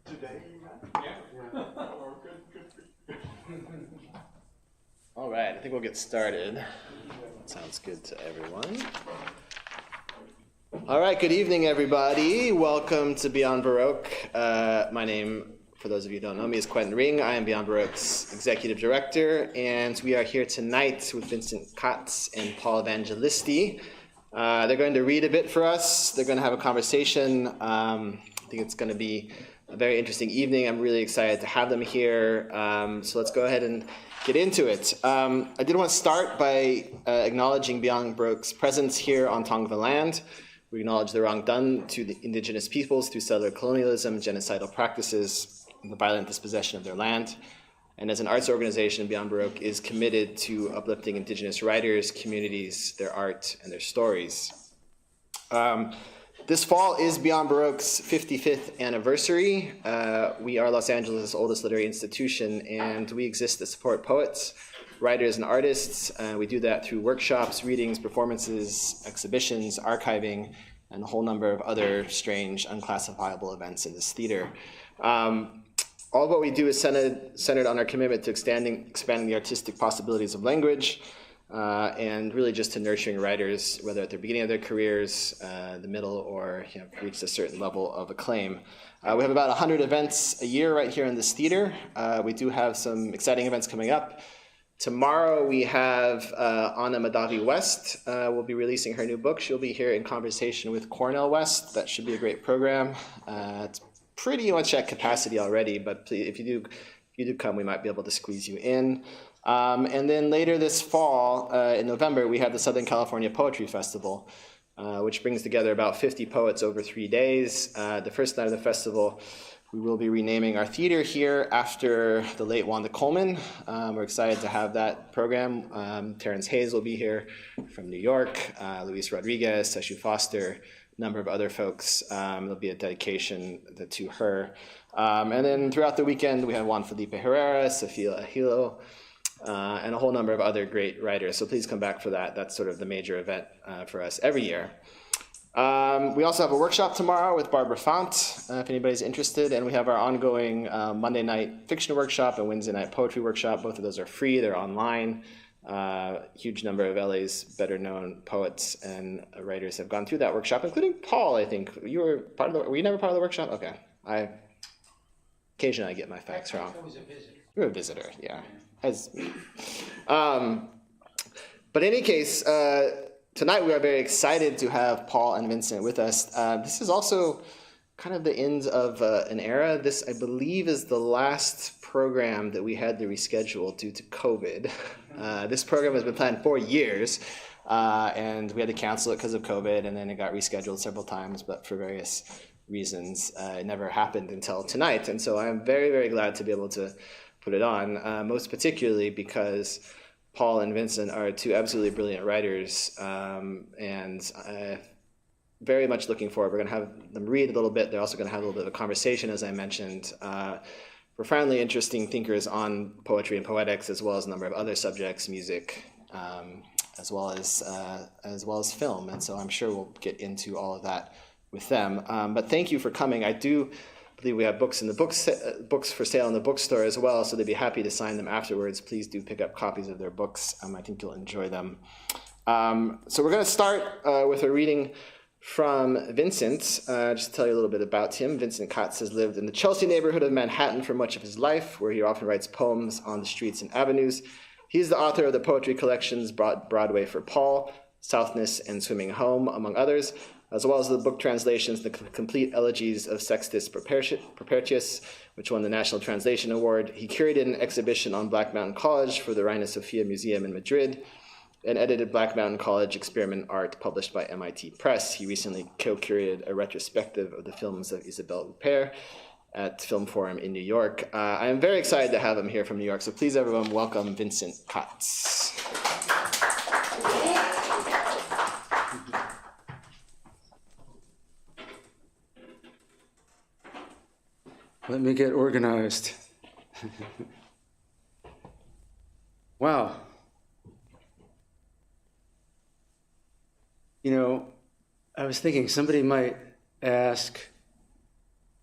Today? Yeah. All right, I think we'll get started. Sounds good to everyone. All right, good evening, everybody. Welcome to Beyond Baroque. My name, for those of you who don't know me, is Quentin Ring. I am Beyond Baroque's executive director, and we are here tonight with Vincent Katz and Paul Vangelisti. They're going to read a bit for us. They're going to have a conversation. I think it's going to be a very interesting evening. I'm really excited to have them here. So let's go ahead and get into it. I did want to start by acknowledging Beyond Baroque's presence here on Tongva land. We acknowledge the wrong done to the indigenous peoples through settler colonialism, genocidal practices, and the violent dispossession of their land. And as an arts organization, Beyond Baroque is committed to uplifting indigenous writers, communities, their art, and their stories. This fall is Beyond Baroque's 55th anniversary. We are Los Angeles' oldest literary institution, and we exist to support poets, writers, and artists. We do that through workshops, readings, performances, exhibitions, archiving, and a whole number of other strange, unclassifiable events in this theater. All of what we do is centered on our commitment to expanding the artistic possibilities of language, and really just to nurturing writers, whether at the beginning of their careers, the middle, or reached a certain level of acclaim. We have about 100 events a year right here in this theater. We do have some exciting events coming up. Tomorrow we have Anna Madavi West will be releasing her new book. She'll be here in conversation with Cornel West. That should be a great program. It's pretty much at capacity already, but please, if you do come, we might be able to squeeze you in. And then later this fall, in November, we have the Southern California Poetry Festival, which brings together about 50 poets over 3 days. The first night of the festival, we will be renaming our theater here after the late Wanda Coleman. We're excited to have that program. Terrence Hayes will be here from New York, Luis Rodriguez, Seshu Foster, a number of other folks. There'll be a dedication to her. And then throughout the weekend, we have Juan Felipe Herrera, Sofia Ahilo, and a whole number of other great writers. So please come back for that. That's sort of the major event for us every year. We also have a workshop tomorrow with Barbara Font, if anybody's interested. And we have our ongoing Monday night fiction workshop and Wednesday night poetry workshop. Both of those are free. They're online. Huge number of LA's better-known poets and writers have gone through that workshop, including Paul, I think. Were you never part of the workshop? Okay. Occasionally I get my facts wrong. I was a visitor. You're a visitor, yeah. As me. But in any case, tonight we are very excited to have Paul and Vincent with us. This is also kind of the end of an era. This, I believe, is the last program that we had to reschedule due to COVID. This program has been planned for years, and we had to cancel it because of COVID, and then it got rescheduled several times, but for various reasons, it never happened until tonight. And so I'm very, very glad to be able to put it on, most particularly because Paul and Vincent are two absolutely brilliant writers, and very much looking forward. We're going to have them read a little bit. They're also going to have a little bit of a conversation, as I mentioned. Profoundly interesting thinkers on poetry and poetics, as well as a number of other subjects, music, as well as film. And so I'm sure we'll get into all of that with them. But thank you for coming. I do believe we have books in the books for sale in the bookstore as well, so they'd be happy to sign them afterwards. Please do pick up copies of their books. I think you'll enjoy them. So we're going to start with a reading from Vincent. Just to tell you a little bit about him, Vincent Katz has lived in the Chelsea neighborhood of Manhattan for much of his life, where he often writes poems on the streets and avenues. He's the author of the poetry collections Broadway for Paul, Southness, and Swimming Home, among others, as well as the book translations, The Complete Elegies of Sextus Propertius, which won the National Translation Award. He curated an exhibition on Black Mountain College for the Reina Sofia Museum in Madrid, and edited Black Mountain College Experiment Art, published by MIT Press. He recently co-curated a retrospective of the films of Isabelle Huppert at Film Forum in New York. I am very excited to have him here from New York, so please everyone welcome Vincent Katz. Let me get organized. Wow. You know, I was thinking somebody might ask,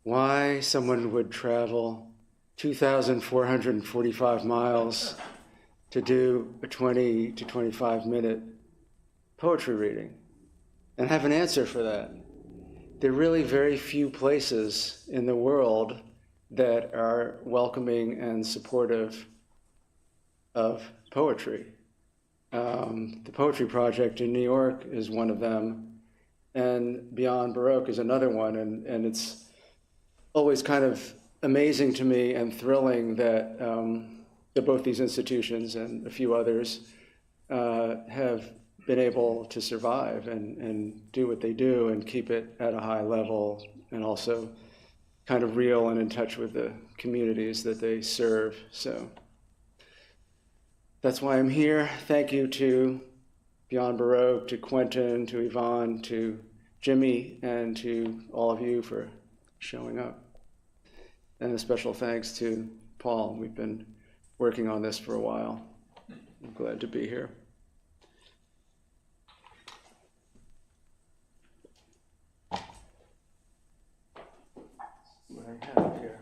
why someone would travel 2,445 miles to do a 20 to 25 minute poetry reading and have an answer for that. There are really very few places in the world that are welcoming and supportive of poetry. The Poetry Project in New York is one of them, and Beyond Baroque is another one, and it's always kind of amazing to me and thrilling that, that both these institutions and a few others have been able to survive and do what they do and keep it at a high level, and also kind of real and in touch with the communities that they serve. So that's why I'm here. Thank you to Beyond Baroque, to Quentin, to Yvonne, to Jimmy, and to all of you for showing up. And a special thanks to Paul. We've been working on this for a while. I'm glad to be here. What I have here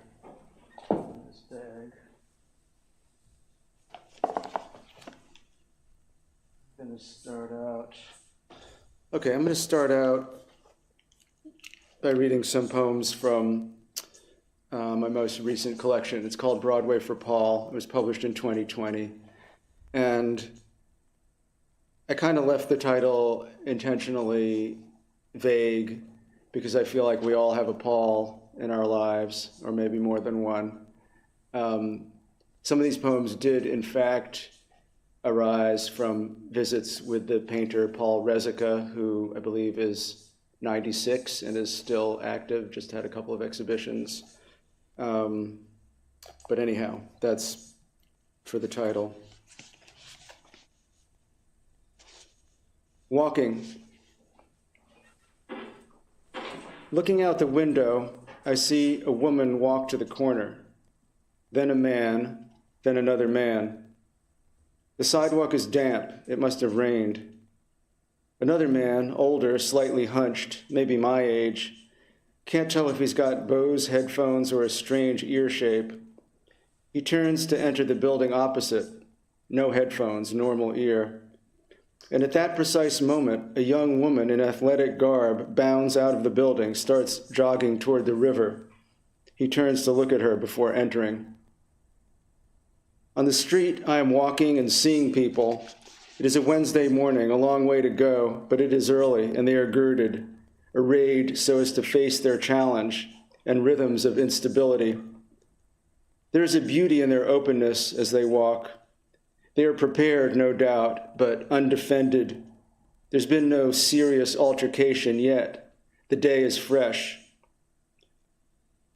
in this bag. I'm going to start out. Okay, I'm going to start out by reading some poems from my most recent collection. It's called Broadway for Paul. It was published in 2020. And I kind of left the title intentionally vague because I feel like we all have a Paul in our lives, or maybe more than one. Some of these poems did, in fact, arise from visits with the painter Paul Rezica, who I believe is 96 and is still active, just had a couple of exhibitions. But anyhow, that's for the title. Walking. Looking out the window, I see a woman walk to the corner, then a man, then another man. The sidewalk is damp. It must have rained. Another man, older, slightly hunched, maybe my age, can't tell if he's got Bose headphones or a strange ear shape. He turns to enter the building opposite. No headphones, normal ear. And at that precise moment, a young woman in athletic garb bounds out of the building, starts jogging toward the river. He turns to look at her before entering. On the street, I am walking and seeing people. It is a Wednesday morning, a long way to go, but it is early, and they are girded, arrayed so as to face their challenge and rhythms of instability. There is a beauty in their openness as they walk. They are prepared, no doubt, but undefended. There's been no serious altercation yet. The day is fresh.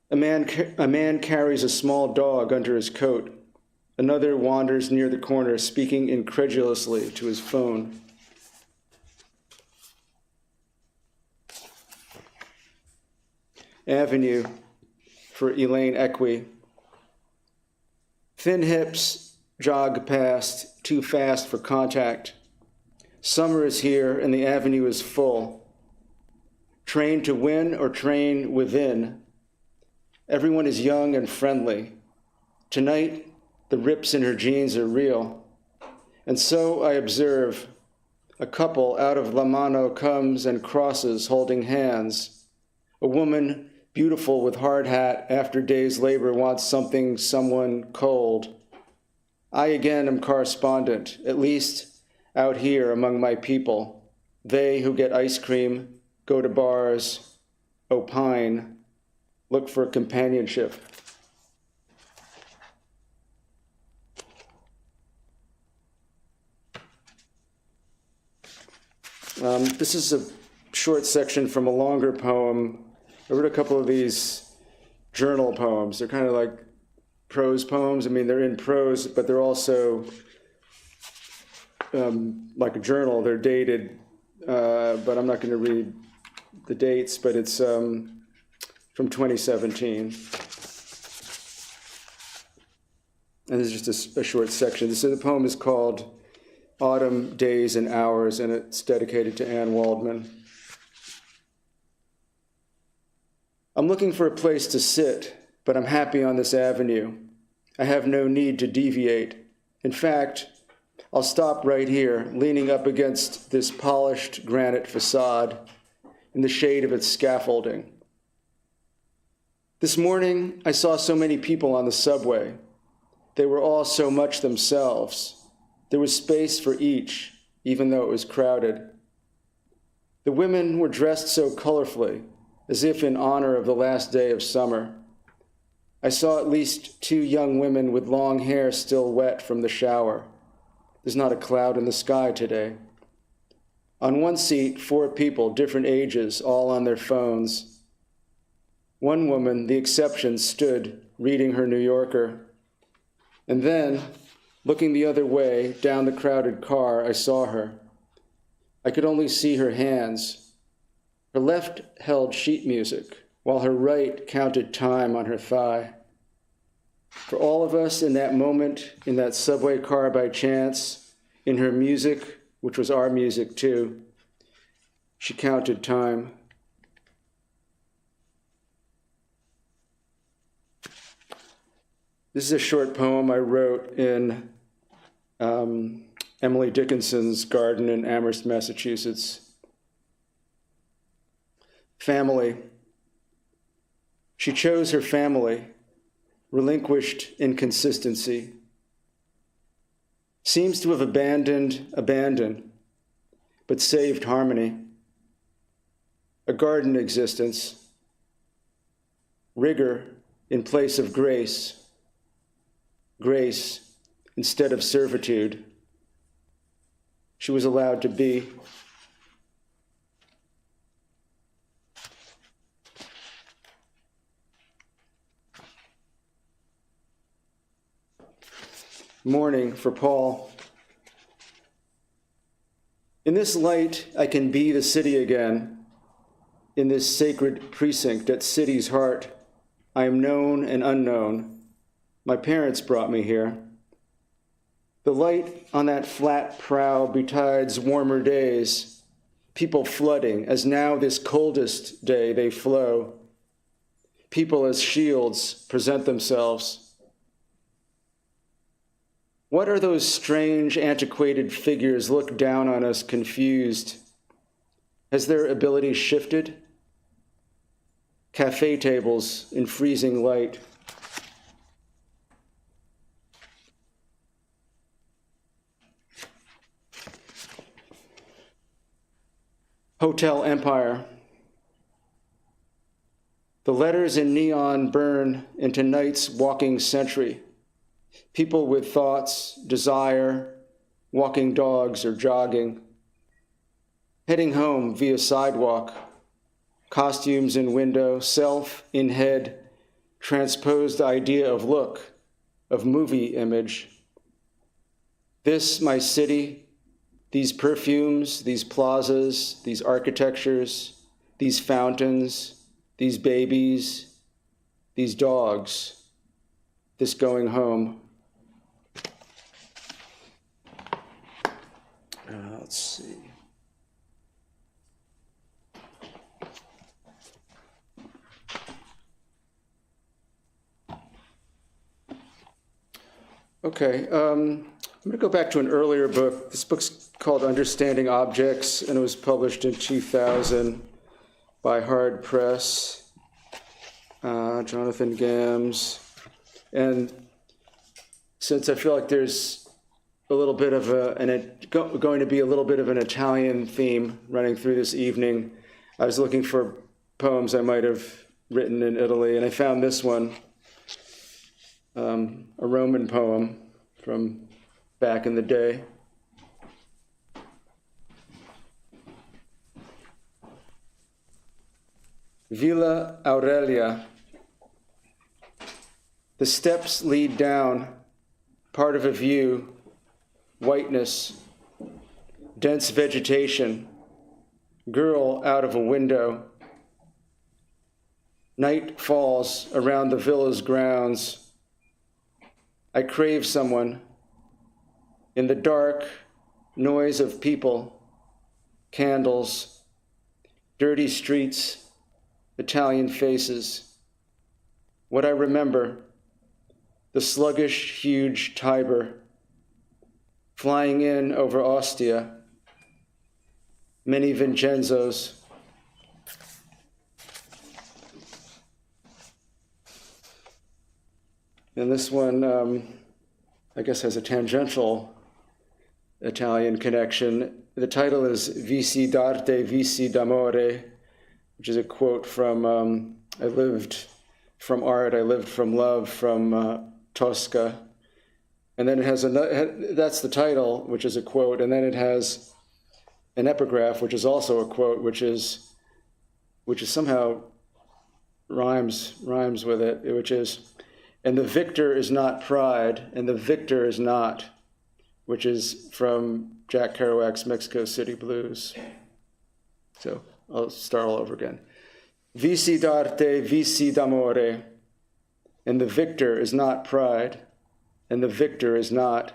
A man carries a small dog under his coat. Another wanders near the corner, speaking incredulously to his phone. Avenue for Elaine Equi. Thin hips jog past, too fast for contact. Summer is here and the avenue is full. Train to win or train within. Everyone is young and friendly. Tonight, the rips in her jeans are real. And so I observe a couple out of La Mano comes and crosses holding hands. A woman, beautiful with hard hat after day's labor, wants someone cold. I again am correspondent, at least out here among my people. They who get ice cream, go to bars, opine, look for companionship. This is a short section from a longer poem. I wrote a couple of these journal poems. They're kind of like prose poems. I mean, they're in prose, but they're also like a journal. They're dated, but I'm not going to read the dates, but it's from 2017. And this is just a short section. So the poem is called Autumn Days and Hours, and it's dedicated to Anne Waldman. I'm looking for a place to sit, but I'm happy on this avenue. I have no need to deviate. In fact, I'll stop right here, leaning up against this polished granite facade in the shade of its scaffolding. This morning, I saw so many people on the subway. They were all so much themselves. There was space for each, even though it was crowded. The women were dressed so colorfully, as if in honor of the last day of summer. I saw at least 2 young women with long hair still wet from the shower. There's not a cloud in the sky today. On one seat, 4 people, different ages, all on their phones. One woman, the exception, stood reading her New Yorker. And then, looking the other way, down the crowded car, I saw her. I could only see her hands. Her left held sheet music, while her right counted time on her thigh. For all of us in that moment, in that subway car by chance, in her music, which was our music too, she counted time. This is a short poem I wrote in Emily Dickinson's garden in Amherst, Massachusetts. Family. She chose her family, relinquished inconsistency. Seems to have abandoned abandon, but saved harmony. A garden existence. Rigor in place of grace. Grace instead of servitude. She was allowed to be. Mourning for Paul. In this light, I can be the city again. In this sacred precinct at city's heart, I am known and unknown. My parents brought me here. The light on that flat prow betides warmer days, people flooding, as now this coldest day they flow. People as shields present themselves. What are those strange, antiquated figures look down on us confused? Has their ability shifted? Cafe tables in freezing light. Hotel Empire. The letters in neon burn into night's walking sentry. People with thoughts, desire, walking dogs or jogging. Heading home via sidewalk. Costumes in window, self in head, transposed idea of look, of movie image. This, my city, these perfumes, these plazas, these architectures, these fountains, these babies, these dogs, this going home. Let's see. Okay, I'm going to go back to an earlier book. This book's called Understanding Objects, and it was published in 2000 by Hard Press, Jonathan Gams. And since I feel like there's a little bit of going to be a little bit of an Italian theme running through this evening, I was looking for poems I might have written in Italy, and I found this one, a Roman poem from back in the day. Villa Aurelia. The steps lead down, part of a view, whiteness, dense vegetation, girl out of a window. Night falls around the villa's grounds. I crave someone. In the dark, noise of people, candles, dirty streets, Italian faces. What I remember, the sluggish, huge Tiber, flying in over Ostia, many Vincenzos. And this one, I guess, has a tangential Italian connection. The title is Vici d'arte, vici d'amore, which is a quote from I lived from art, I lived from love, from Tosca. And then it has that's the title, which is a quote, and then it has an epigraph, which is also a quote, which is somehow rhymes with it, which is, and the victor is not pride, and the victor is not, which is from Jack Kerouac's Mexico City Blues. So I'll start all over again. Vici d'arte, vici d'amore, and the victor is not pride, and the victor is not.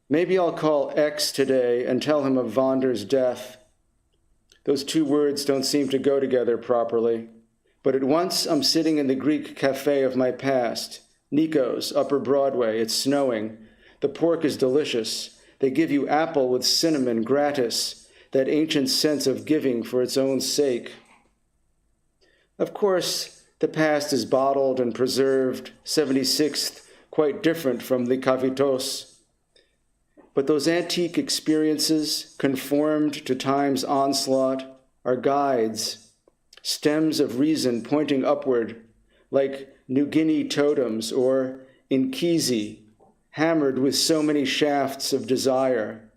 Maybe I'll call X today and tell him of Vonder's death. Those two words don't seem to go together properly, but at once I'm sitting in the Greek cafe of my past, Nico's, Upper Broadway. It's snowing. The pork is delicious. They give you apple with cinnamon gratis, that ancient sense of giving for its own sake. Of course, the past is bottled and preserved, 76th, quite different from the Cavitos. But those antique experiences, conformed to time's onslaught, are guides, stems of reason pointing upward, like New Guinea totems or Inkizi, hammered with so many shafts of desire,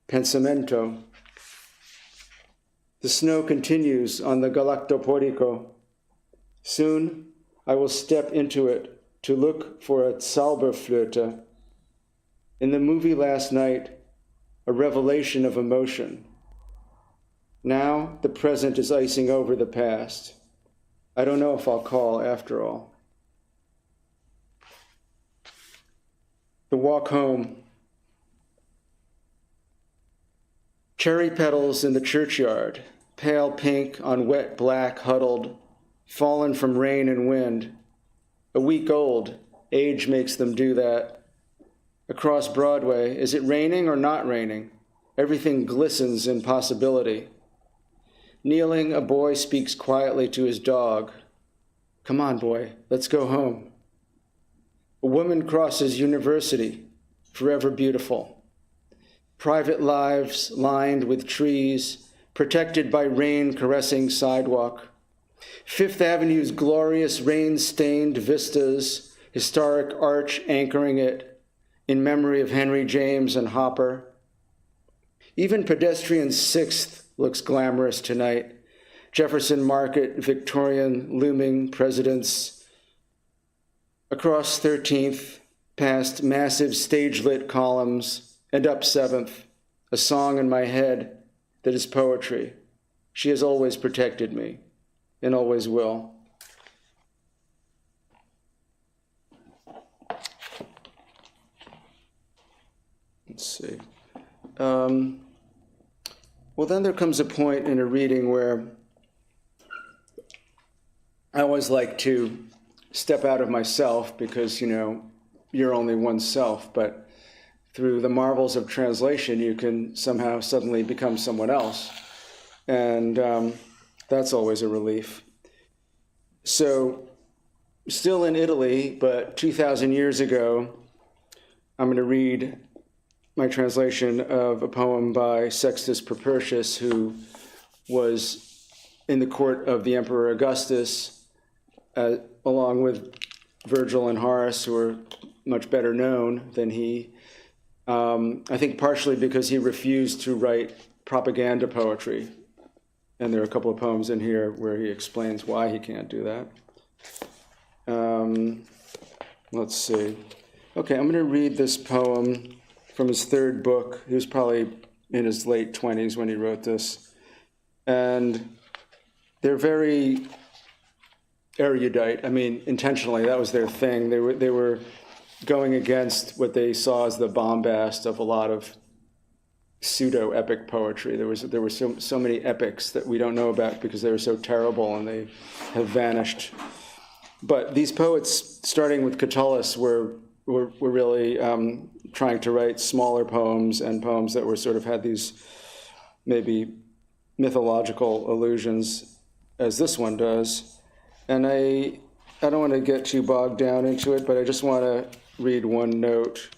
pensamento. The snow continues on the Galactoporico. Soon I will step into it to look for a Zauberflöte. In the movie last night, a revelation of emotion. Now the present is icing over the past. I don't know if I'll call after all. The walk home. Cherry petals in the churchyard, pale pink on wet black huddled, fallen from rain and wind. A week old, age makes them do that. Across Broadway, is it raining or not raining? Everything glistens in possibility. Kneeling, a boy speaks quietly to his dog. Come on, boy, let's go home. A woman crosses University, forever beautiful. Private lives lined with trees, protected by rain-caressing sidewalk. Fifth Avenue's glorious rain-stained vistas, historic arch anchoring it, in memory of Henry James and Hopper. Even pedestrian 6th looks glamorous tonight. Jefferson Market, Victorian looming presidents. Across 13th, past massive stage-lit columns, and up 7th, a song in my head that is poetry. She has always protected me, and always will. Let's see. Well, then there comes a point in a reading where I always like to step out of myself because, you're only oneself, but through the marvels of translation, you can somehow suddenly become someone else. And that's always a relief. So, still in Italy, but 2,000 years ago, I'm going to read my translation of a poem by Sextus Propertius, who was in the court of the Emperor Augustus, along with Virgil and Horace, who are much better known than he. I think partially because he refused to write propaganda poetry. And there are a couple of poems in here where he explains why he can't do that. Let's see. Okay, I'm going to read this poem from his third book. He was probably in his late 20s when he wrote this. And they're very erudite. I mean, intentionally, that was their thing. They were going against what they saw as the bombast of a lot of pseudo-epic poetry. There were so many epics that we don't know about because they were so terrible and they have vanished. But these poets, starting with Catullus, were really trying to write smaller poems and poems that were sort of had these maybe mythological allusions, as this one does. And I don't want to get too bogged down into it, but I just want to read one note.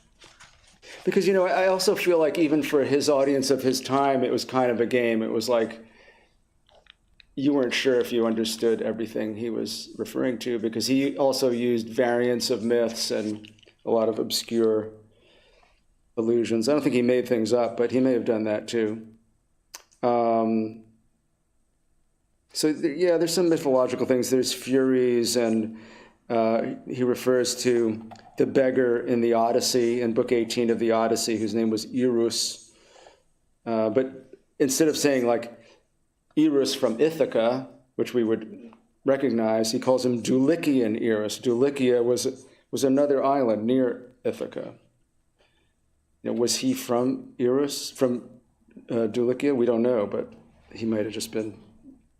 Because, I also feel like even for his audience of his time, it was kind of a game. It was like you weren't sure if you understood everything he was referring to, because he also used variants of myths and a lot of obscure allusions. I don't think he made things up, but he may have done that too. There's some mythological things. There's Furies, and he refers to the beggar in the Odyssey, in Book 18 of the Odyssey, whose name was Eros. But instead of saying like Eros from Ithaca, which we would recognize, he calls him Dulichian Eros. Dulichia was another island near Ithaca. Was he from Eros, from Dulichia? We don't know, but he might have just been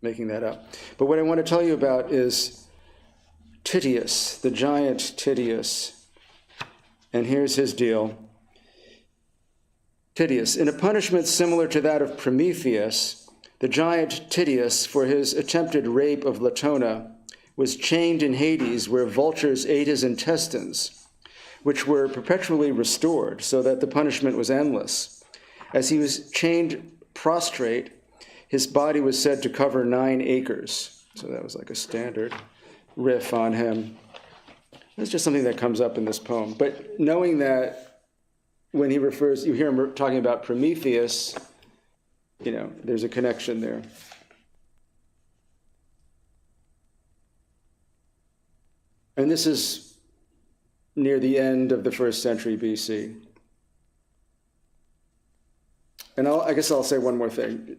making that up. But what I want to tell you about is Titius, the giant Titius. And here's his deal. Titius, in a punishment similar to that of Prometheus, the giant Titius, for his attempted rape of Latona, was chained in Hades, where vultures ate his intestines, which were perpetually restored, so that the punishment was endless. As he was chained prostrate, his body was said to cover 9 acres. So that was like a standard riff on him. It's just something that comes up in this poem. But knowing that when he refers, you hear him talking about Prometheus, there's a connection there. And this is near the end of the 1st century BC. And I guess I'll say one more thing.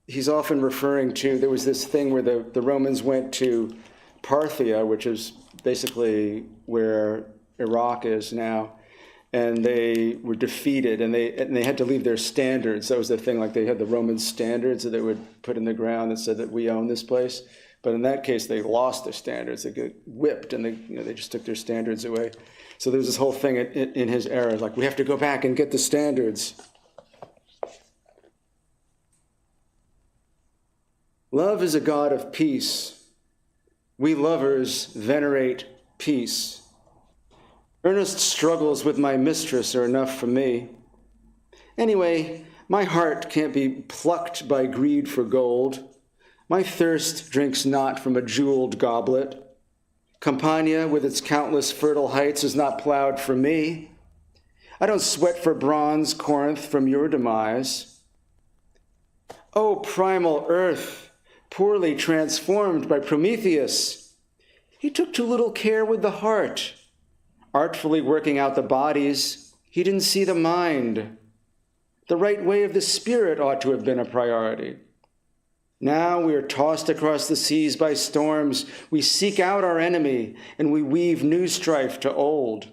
He's often referring to, there was this thing where the Romans went to Parthia, which is basically where Iraq is now, and they were defeated, and they had to leave their standards. That was the thing, like they had the Roman standards that they would put in the ground that said that we own this place. But in that case, they lost their standards. They got whipped, and they just took their standards away. So there was this whole thing in his era, like we have to go back and get the standards. Love is a god of peace. We lovers venerate peace. Earnest struggles with my mistress are enough for me. Anyway, my heart can't be plucked by greed for gold. My thirst drinks not from a jeweled goblet. Campania, with its countless fertile heights, is not plowed for me. I don't sweat for bronze, Corinth, from your demise. O primal earth, poorly transformed by Prometheus, he took too little care with the heart. Artfully working out the bodies, he didn't see the mind. The right way of the spirit ought to have been a priority. Now we are tossed across the seas by storms. We seek out our enemy, and we weave new strife to old.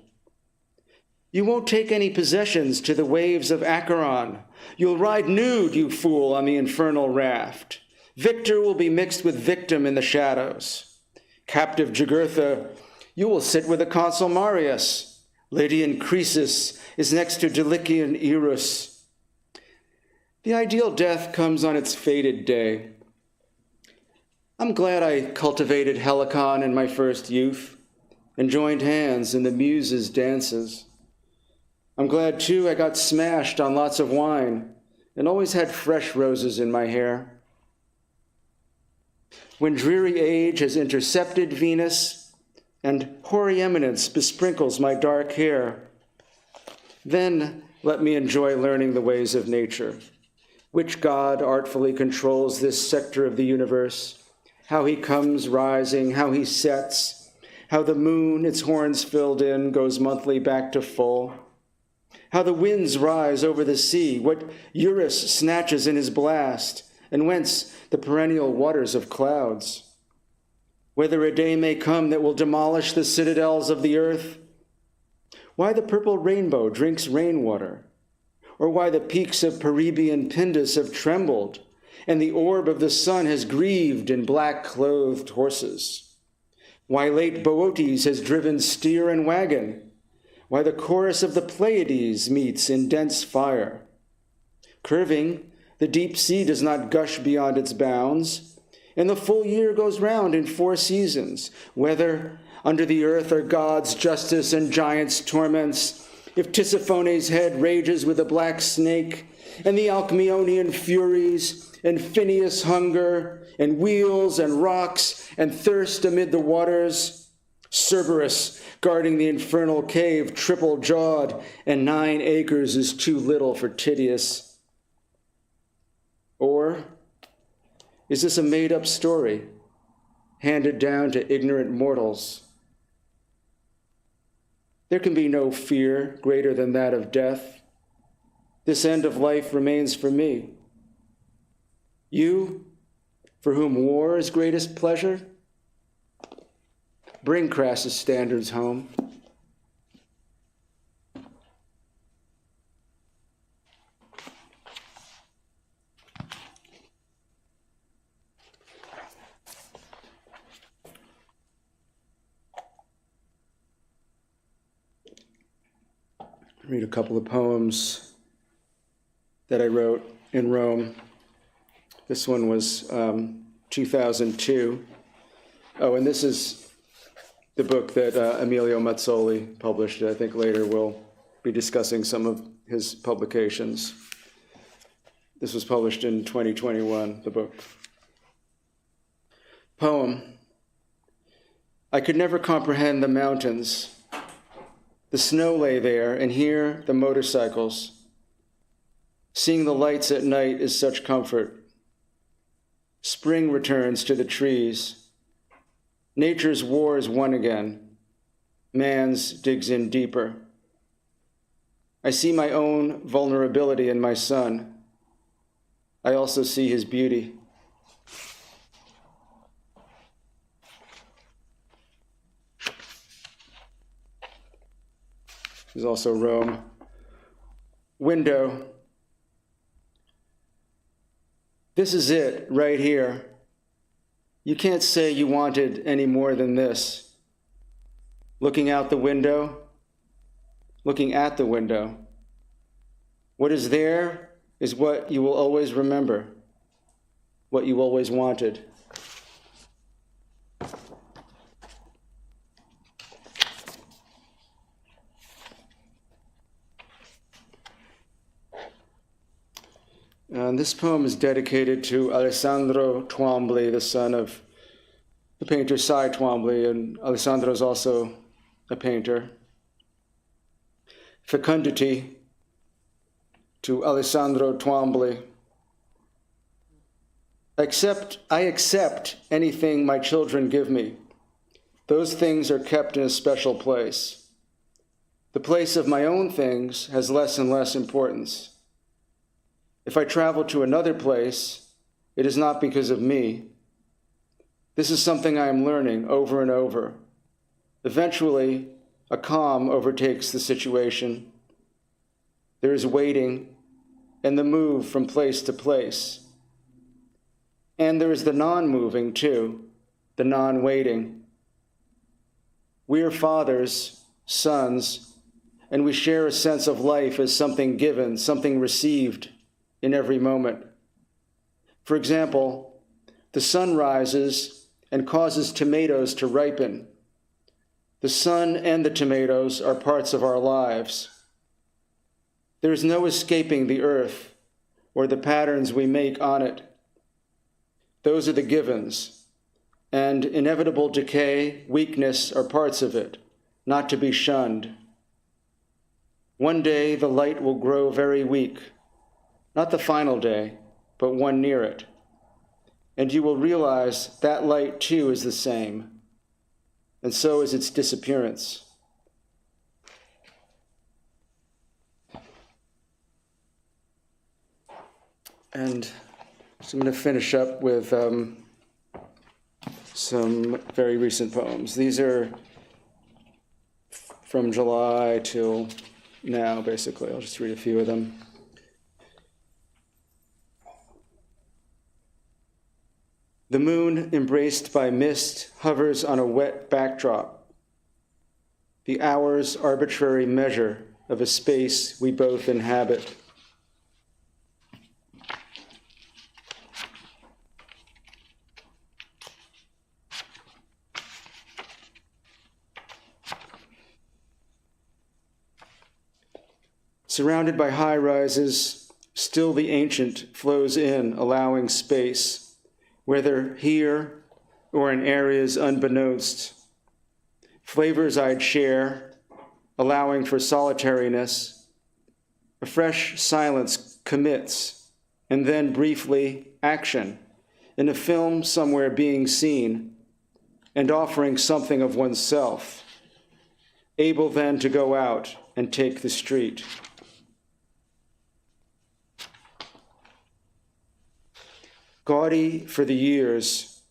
You won't take any possessions to the waves of Acheron. You'll ride nude, you fool, on the infernal raft. Victor will be mixed with victim in the shadows. Captive Jugurtha, you will sit with the consul Marius. Lydian Croesus is next to Dulichian Eros. The ideal death comes on its fated day. I'm glad I cultivated Helicon in my first youth and joined hands in the muses' dances. I'm glad, too, I got smashed on lots of wine and always had fresh roses in my hair. When dreary age has intercepted Venus and hoary eminence besprinkles my dark hair, then let me enjoy learning the ways of nature. Which god artfully controls this sector of the universe? How he comes rising, how he sets, how the moon, its horns filled in, goes monthly back to full. How the winds rise over the sea, what Eurus snatches in his blast, and whence the perennial waters of clouds. Whether a day may come that will demolish the citadels of the earth. Why the purple rainbow drinks rainwater, or why the peaks of Peribian Pindus have trembled, and the orb of the sun has grieved in black-clothed horses, why late Bootes has driven steer and wagon, why the chorus of the Pleiades meets in dense fire. Curving, the deep sea does not gush beyond its bounds, and the full year goes round in 4 seasons, whether under the earth are God's justice and giants' torments, if Tisiphone's head rages with a black snake, and the Alcmeonian furies, and Phineus hunger, and wheels and rocks, and thirst amid the waters, Cerberus guarding the infernal cave, triple-jawed, and 9 acres is too little for Titius. Or is this a made-up story handed down to ignorant mortals? There can be no fear greater than that of death. This end of life remains for me. You, for whom war is greatest pleasure, bring Crassus' standards home. Read a couple of poems that I wrote in Rome. This one was 2002. Oh, and this is the book that Emilio Mazzoli published. I think later we'll be discussing some of his publications. This was published in 2021, the book. Poem. I could never comprehend the mountains. The snow lay there, and here the motorcycles. Seeing the lights at night is such comfort. Spring returns to the trees. Nature's war is won again. Man's digs in deeper. I see my own vulnerability in my son. I also see his beauty. There's also Rome. Window. This is it, right here. You can't say you wanted any more than this. Looking out the window, looking at the window. What is there is what you will always remember, what you always wanted. And this poem is dedicated to Alessandro Twombly, the son of the painter Cy Twombly, and Alessandro is also a painter. Fecundity to Alessandro Twombly. I accept anything my children give me. Those things are kept in a special place. The place of my own things has less and less importance. If I travel to another place, it is not because of me. This is something I am learning over and over. Eventually, a calm overtakes the situation. There is waiting and the move from place to place. And there is the non-moving too, the non-waiting. We are fathers, sons, and we share a sense of life as something given, something received in every moment. For example, the sun rises and causes tomatoes to ripen. The sun and the tomatoes are parts of our lives. There is no escaping the earth or the patterns we make on it. Those are the givens, and inevitable decay, weakness are parts of it, not to be shunned. One day the light will grow very weak, not the final day, but one near it. And you will realize that light too is the same, and so is its disappearance. And so I'm going to finish up with some very recent poems. These are from July till now, basically. I'll just read a few of them. The moon, embraced by mist, hovers on a wet backdrop. The hour's arbitrary measure of a space we both inhabit. Surrounded by high rises, still the ancient flows in, allowing space, whether here or in areas unbeknownst. Flavors I'd share, allowing for solitariness. A fresh silence commits, and then briefly action, in a film somewhere being seen, and offering something of oneself, able then to go out and take the street. Gaudy for the years.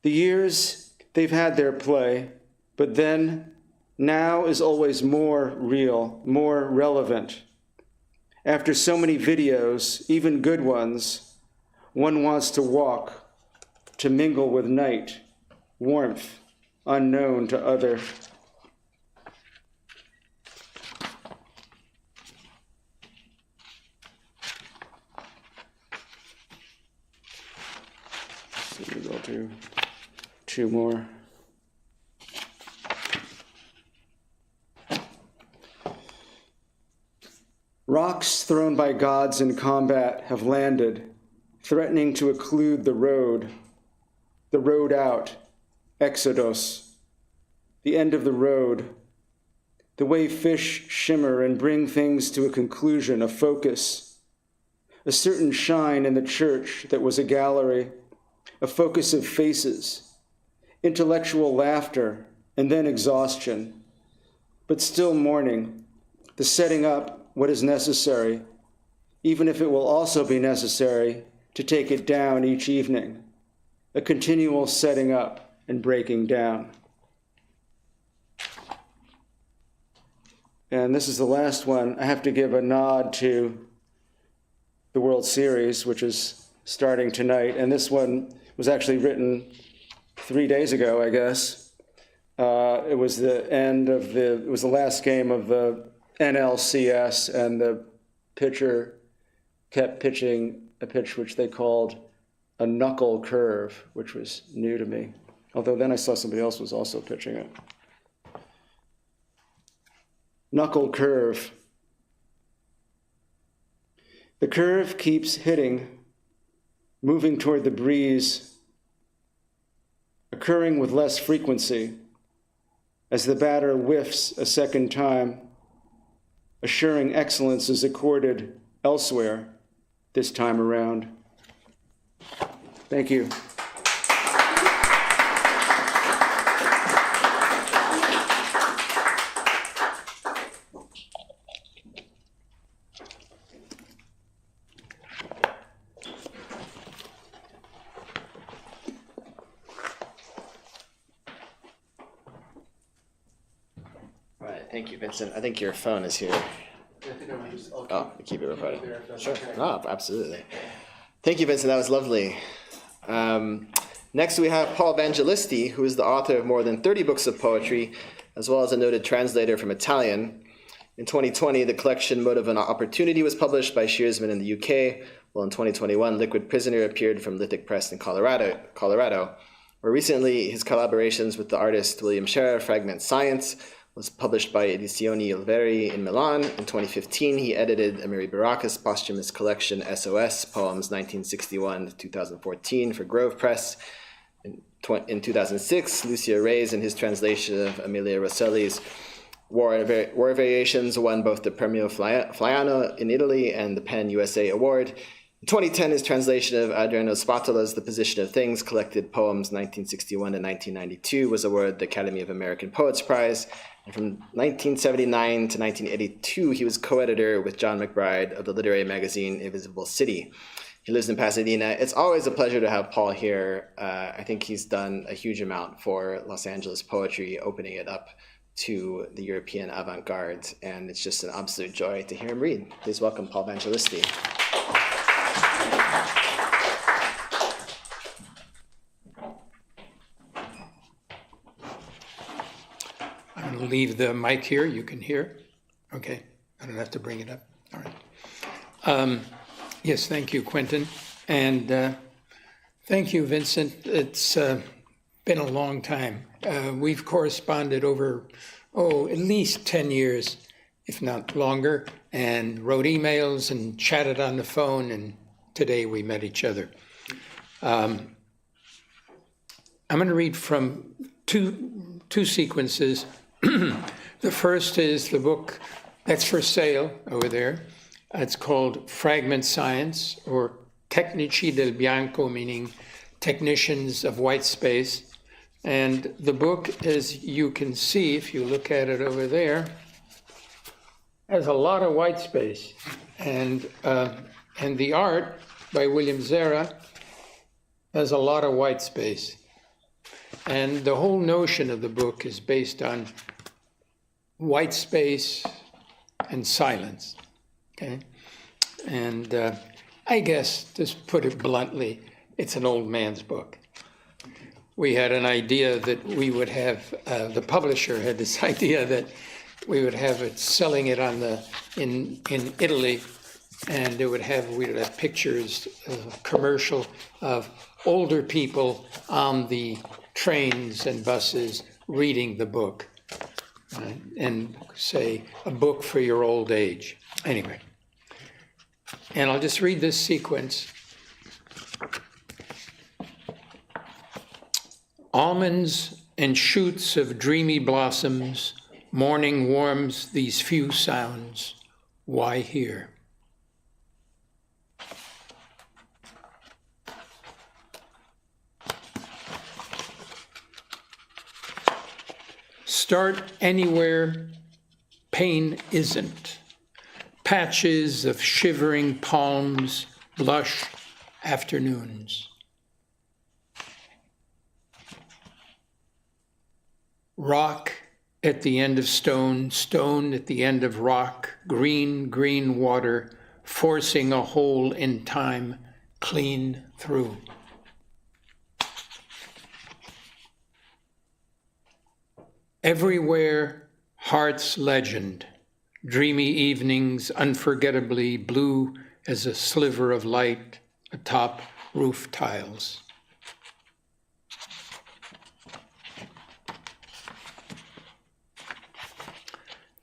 The years, they've had their play, but then now is always more real, more relevant. After so many videos, even good ones, one wants to walk, to mingle with night, warmth, unknown to other. Maybe I'll do two more. Rocks thrown by gods in combat have landed, threatening to occlude the road out, Exodus, the end of the road, the way fish shimmer and bring things to a conclusion, a focus, a certain shine in the church that was a gallery, a focus of faces, intellectual laughter, and then exhaustion, but still mourning, the setting up what is necessary, even if it will also be necessary to take it down each evening, a continual setting up and breaking down. And this is the last one. I have to give a nod to the World Series, which is starting tonight, and this one was actually written 3 days ago, I guess. It was the last game of the NLCS, and the pitcher kept pitching a pitch which they called a knuckle curve, which was new to me. Although then I saw somebody else was also pitching it. Knuckle curve. The curve keeps hitting, moving toward the breeze, occurring with less frequency as the batter whiffs a second time, assuring excellence is accorded elsewhere this time around. Thank you. Thank you, Vincent. I think your phone is here. Oh, keep it recording. Sure. Oh, absolutely. Thank you, Vincent. That was lovely. Next, we have Paul Vangelisti, who is the author of more than 30 books of poetry, as well as a noted translator from Italian. In 2020, the collection Motive and Opportunity was published by Shearsman in the UK, while in 2021, Liquid Prisoner appeared from Lithic Press in Colorado. More recently, his collaborations with the artist William Scherer, Fragment Science, was published by Edizioni Olveri in Milan. In 2015, he edited Amiri Baraka's posthumous collection SOS, Poems 1961 to 2014 for Grove Press. In 2006, Lucia Reyes, in his translation of Emilia Rosselli's War Variations, won both the Premio Flaiano in Italy and the PEN USA Award. In 2010, his translation of Adriano Spatola's The Position of Things, collected Poems 1961 to 1992, was awarded the Academy of American Poets Prize. And from 1979 to 1982, he was co-editor with John McBride of the literary magazine Invisible City. He lives in Pasadena. It's always a pleasure to have Paul here. I think he's done a huge amount for Los Angeles poetry, opening it up to the European avant-garde, and it's just an absolute joy to hear him read. Please welcome Paul Vangelisti. I'll leave the mic here. You can hear. Okay. I don't have to bring it up. All right. Yes, thank you, Quentin. And thank you, Vincent. It's been a long time. We've corresponded over, at least 10 years, if not longer, and wrote emails and chatted on the phone, and today we met each other. I'm going to read from two sequences. The first is the book that's for sale over there. It's called Fragment Science, or Tecnici del Bianco, meaning technicians of white space. And the book, as you can see, if you look at it over there, has a lot of white space. And the art by William Zera has a lot of white space. And the whole notion of the book is based on white space and silence, okay? And I guess, just put it bluntly, it's an old man's book. We had an idea that we would have, the publisher had this idea that we would have it selling it in Italy, and we'd have pictures, commercial of older people on the trains and buses reading the book, and say, a book for your old age. Anyway, and I'll just read this sequence. Almonds and shoots of dreamy blossoms, morning warms these few sounds. Why here? Start anywhere pain isn't. Patches of shivering palms blush afternoons. Rock at the end of stone, stone at the end of rock, green, green water, forcing a hole in time clean through. Everywhere, heart's legend, dreamy evenings unforgettably blue as a sliver of light atop roof tiles.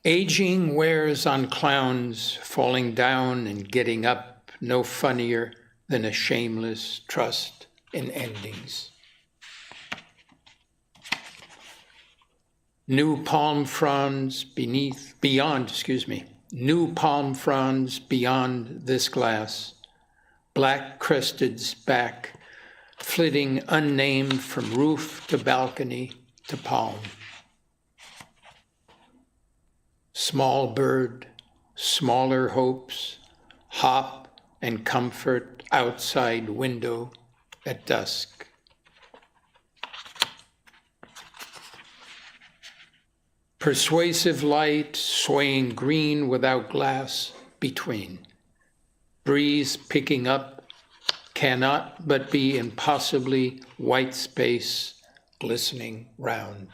Aging wears on clowns, falling down and getting up, no funnier than a shameless trust in endings. New palm fronds beyond this glass, black crested's back, flitting unnamed from roof to balcony to palm. Small bird, smaller hopes, hop and comfort outside window at dusk. Persuasive light swaying green without glass between. Breeze picking up, cannot but be impossibly white space glistening round.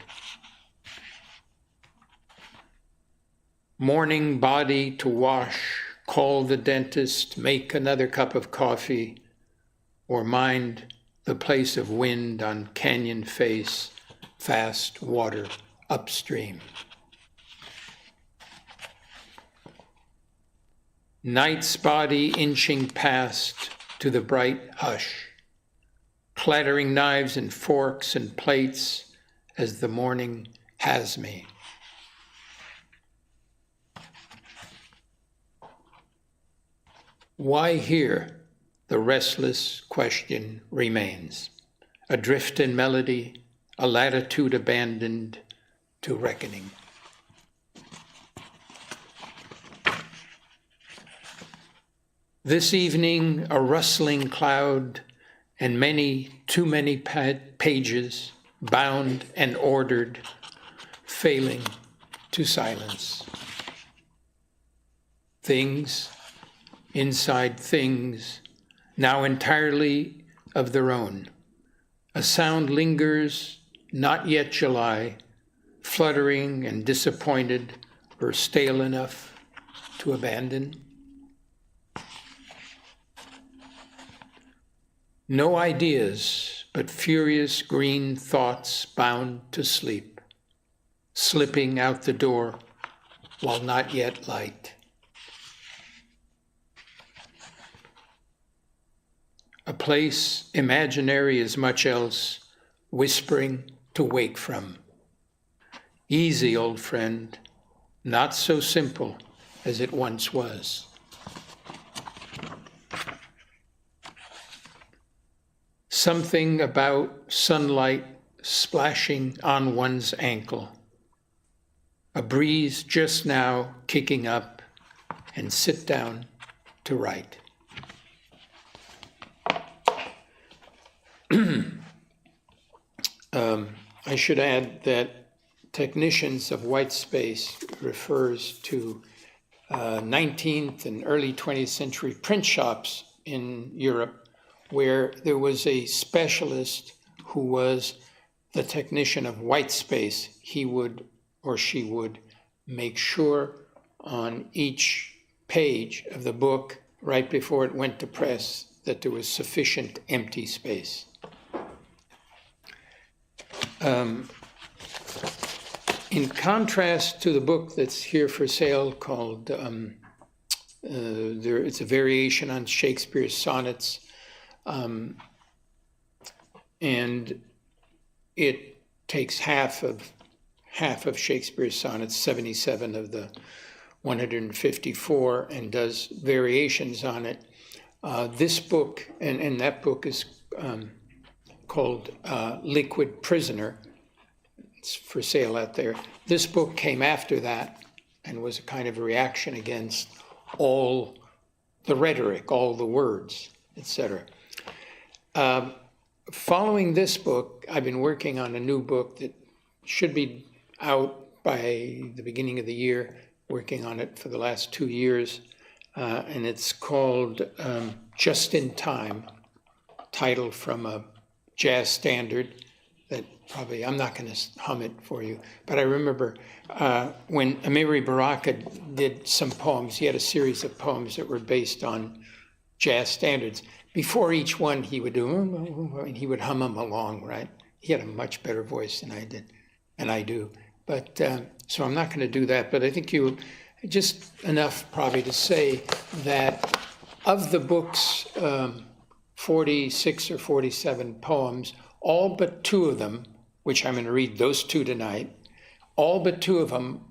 Morning body to wash, call the dentist, make another cup of coffee, or mind the place of wind on canyon face, fast water upstream. Night's body inching past to the bright hush, clattering knives and forks and plates as the morning has me. Why here? The restless question remains. Adrift in melody, a latitude abandoned to reckoning. This evening, a rustling cloud and too many pages, bound and ordered, failing to silence. Things, inside things, now entirely of their own. A sound lingers, not yet July, fluttering and disappointed or stale enough to abandon? No ideas, but furious green thoughts bound to sleep, slipping out the door while not yet light. A place imaginary as much else, whispering to wake from. Easy, old friend, not so simple as it once was. Something about sunlight splashing on one's ankle. A breeze just now kicking up, and sit down to write. I should add that Technicians of White Space refers to 19th and early 20th century print shops in Europe where there was a specialist who was the technician of white space. He would or she would make sure on each page of the book right before it went to press that there was sufficient empty space. In contrast to the book that's here for sale called, it's a variation on Shakespeare's sonnets, and it takes half of Shakespeare's sonnets, 77 of the 154, and does variations on it. This book, and that book is called Liquid Prisoner. It's for sale out there. This book came after that and was a kind of reaction against all the rhetoric, all the words, etc. Following this book, I've been working on a new book that should be out by the beginning of the year, working on it for the last 2 years, and it's called Just in Time, titled from a jazz standard that probably, I'm not going to hum it for you, but I remember when Emji Baroque did some poems, he had a series of poems that were based on jazz standards. Before each one, he would do, and he would hum them along, right? He had a much better voice than I did, and I do. But, so I'm not going to do that, but I think you, just enough probably to say that of the book's 46 or 47 poems, all but 2 of them, which I'm going to read those 2 tonight, all but 2 of them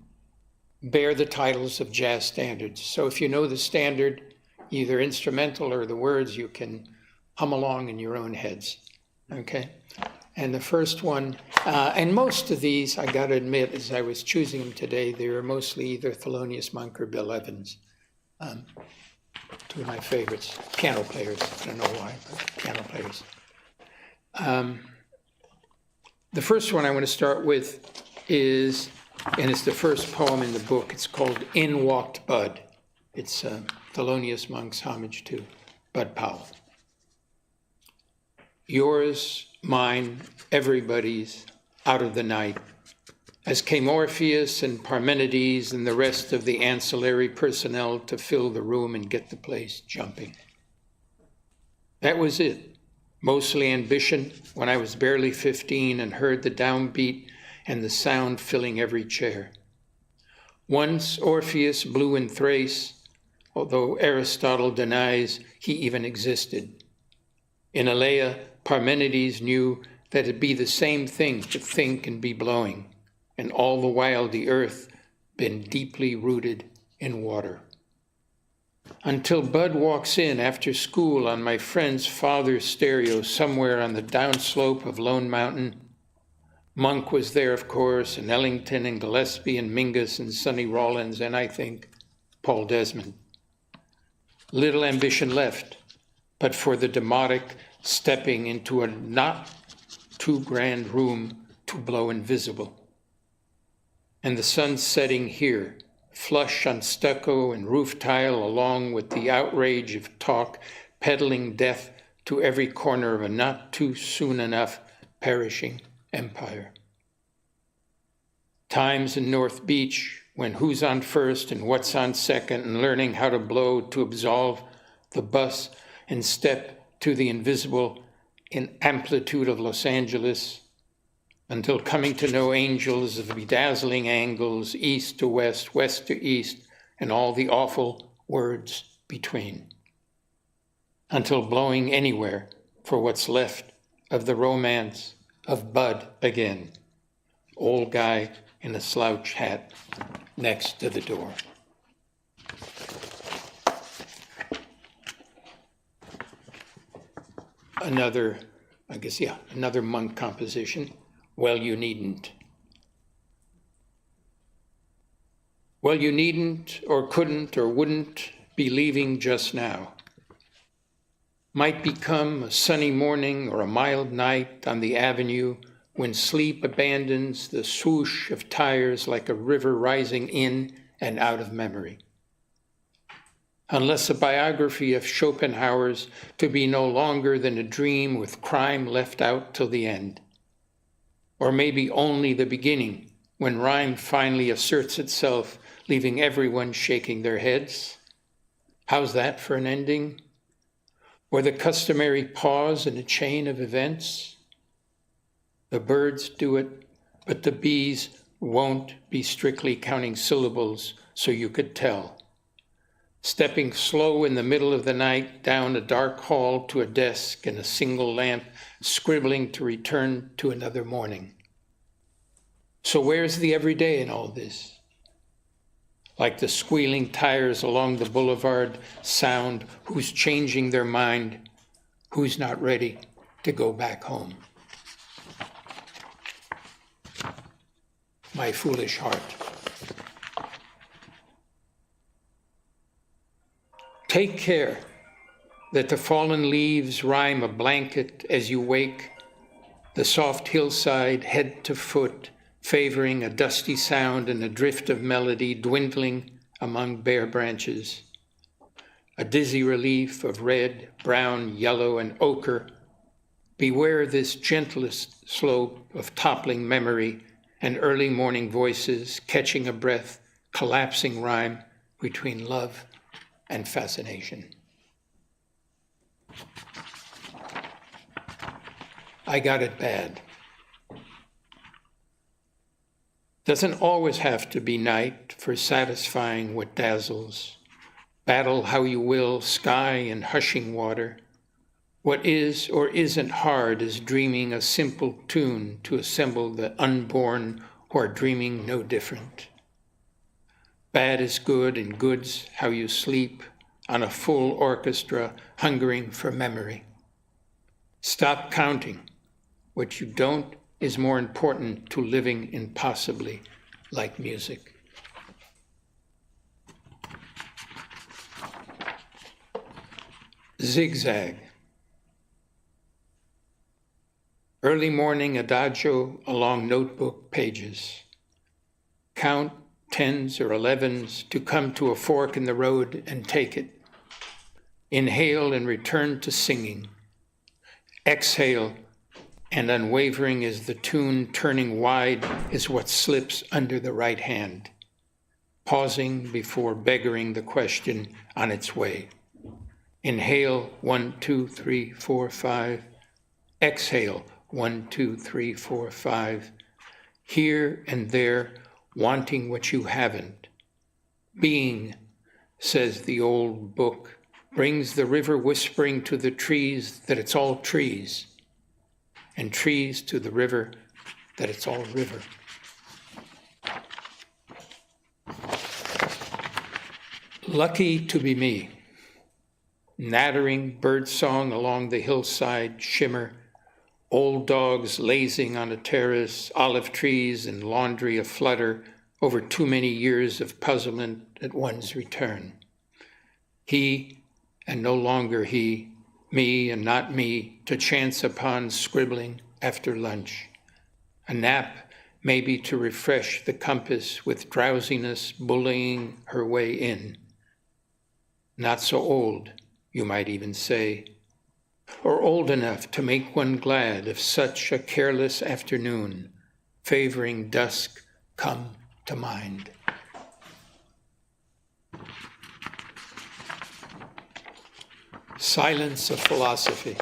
bear the titles of jazz standards. So if you know the standard, either instrumental or the words, you can hum along in your own heads, okay? And the first one, and most of these, I got to admit, as I was choosing them today, they were mostly either Thelonious Monk or Bill Evans, 2 of my favorites, piano players. I don't know why, but piano players. The first one I want to start with is, and it's the first poem in the book, it's called In Walked Bud. It's Thelonious Monk's homage to Bud Powell. Yours, mine, everybody's, out of the night, as came Orpheus and Parmenides and the rest of the ancillary personnel to fill the room and get the place jumping. That was it. Mostly ambition when I was barely 15 and heard the downbeat and the sound filling every chair. Once Orpheus blew in Thrace, although Aristotle denies he even existed. In Aleia, Parmenides knew that it'd be the same thing to think and be blowing, and all the while the earth been deeply rooted in water. Until Bud walks in after school on my friend's father's stereo somewhere on the downslope of Lone Mountain. Monk was there, of course, and Ellington and Gillespie and Mingus and Sonny Rollins, and I think Paul Desmond. Little ambition left, but for the demotic stepping into a not too grand room to blow invisible. And the sun setting here, flush on stucco and roof tile, along with the outrage of talk peddling death to every corner of a not too soon enough perishing empire. Times in North Beach, when who's on first and what's on second, and learning how to blow to absolve the bus and step to the invisible in amplitude of Los Angeles, until coming to know angels of bedazzling angles, east to west, west to east, and all the awful words between. Until blowing anywhere for what's left of the romance of Bud again, old guy in a slouch hat next to the door. Another monk composition, Well, You Needn't. Well, you needn't or couldn't or wouldn't be leaving just now. Might become a sunny morning or a mild night on the avenue when sleep abandons the swoosh of tires like a river rising in and out of memory. Unless a biography of Schopenhauer's to be no longer than a dream with crime left out till the end. Or maybe only the beginning, when rhyme finally asserts itself, leaving everyone shaking their heads. How's that for an ending? Or the customary pause in a chain of events? The birds do it, but the bees won't be strictly counting syllables so you could tell. Stepping slow in the middle of the night down a dark hall to a desk and a single lamp, scribbling to return to another morning. So where's the everyday in all this? Like the squealing tires along the boulevard sound, who's changing their mind, who's not ready to go back home. My foolish heart. Take care that the fallen leaves rhyme a blanket as you wake, the soft hillside head to foot, favoring a dusty sound and a drift of melody dwindling among bare branches. A dizzy relief of red, brown, yellow, and ochre. Beware this gentlest slope of toppling memory and early morning voices catching a breath, collapsing rhyme between love and fascination. I got it bad. Doesn't always have to be night for satisfying what dazzles. Battle how you will, sky and hushing water. What is or isn't hard is dreaming a simple tune to assemble the unborn who are dreaming no different. Bad is good and good's how you sleep on a full orchestra hungering for memory. Stop counting. What you don't is more important to living impossibly like music. Zigzag. Early morning adagio along notebook pages. Count 10s or 11s to come to a fork in the road and take it. Inhale and return to singing. Exhale, and unwavering as the tune turning wide is what slips under the right hand, pausing before beggaring the question on its way. Inhale, 1, 2, 3, 4, 5. Exhale, 1, 2, 3, 4, 5. Here and there, wanting what you haven't. Being, says the old book, brings the river whispering to the trees that it's all trees, and trees to the river that it's all river. Lucky to be me. Nattering birdsong along the hillside shimmer, old dogs lazing on a terrace, olive trees and laundry aflutter over too many years of puzzlement at one's return. He, and no longer he, me and not me, to chance upon scribbling after lunch. A nap, maybe to refresh the compass with drowsiness bullying her way in. Not so old, you might even say, or old enough to make one glad of such a careless afternoon, favoring dusk come to mind. Silence of philosophy.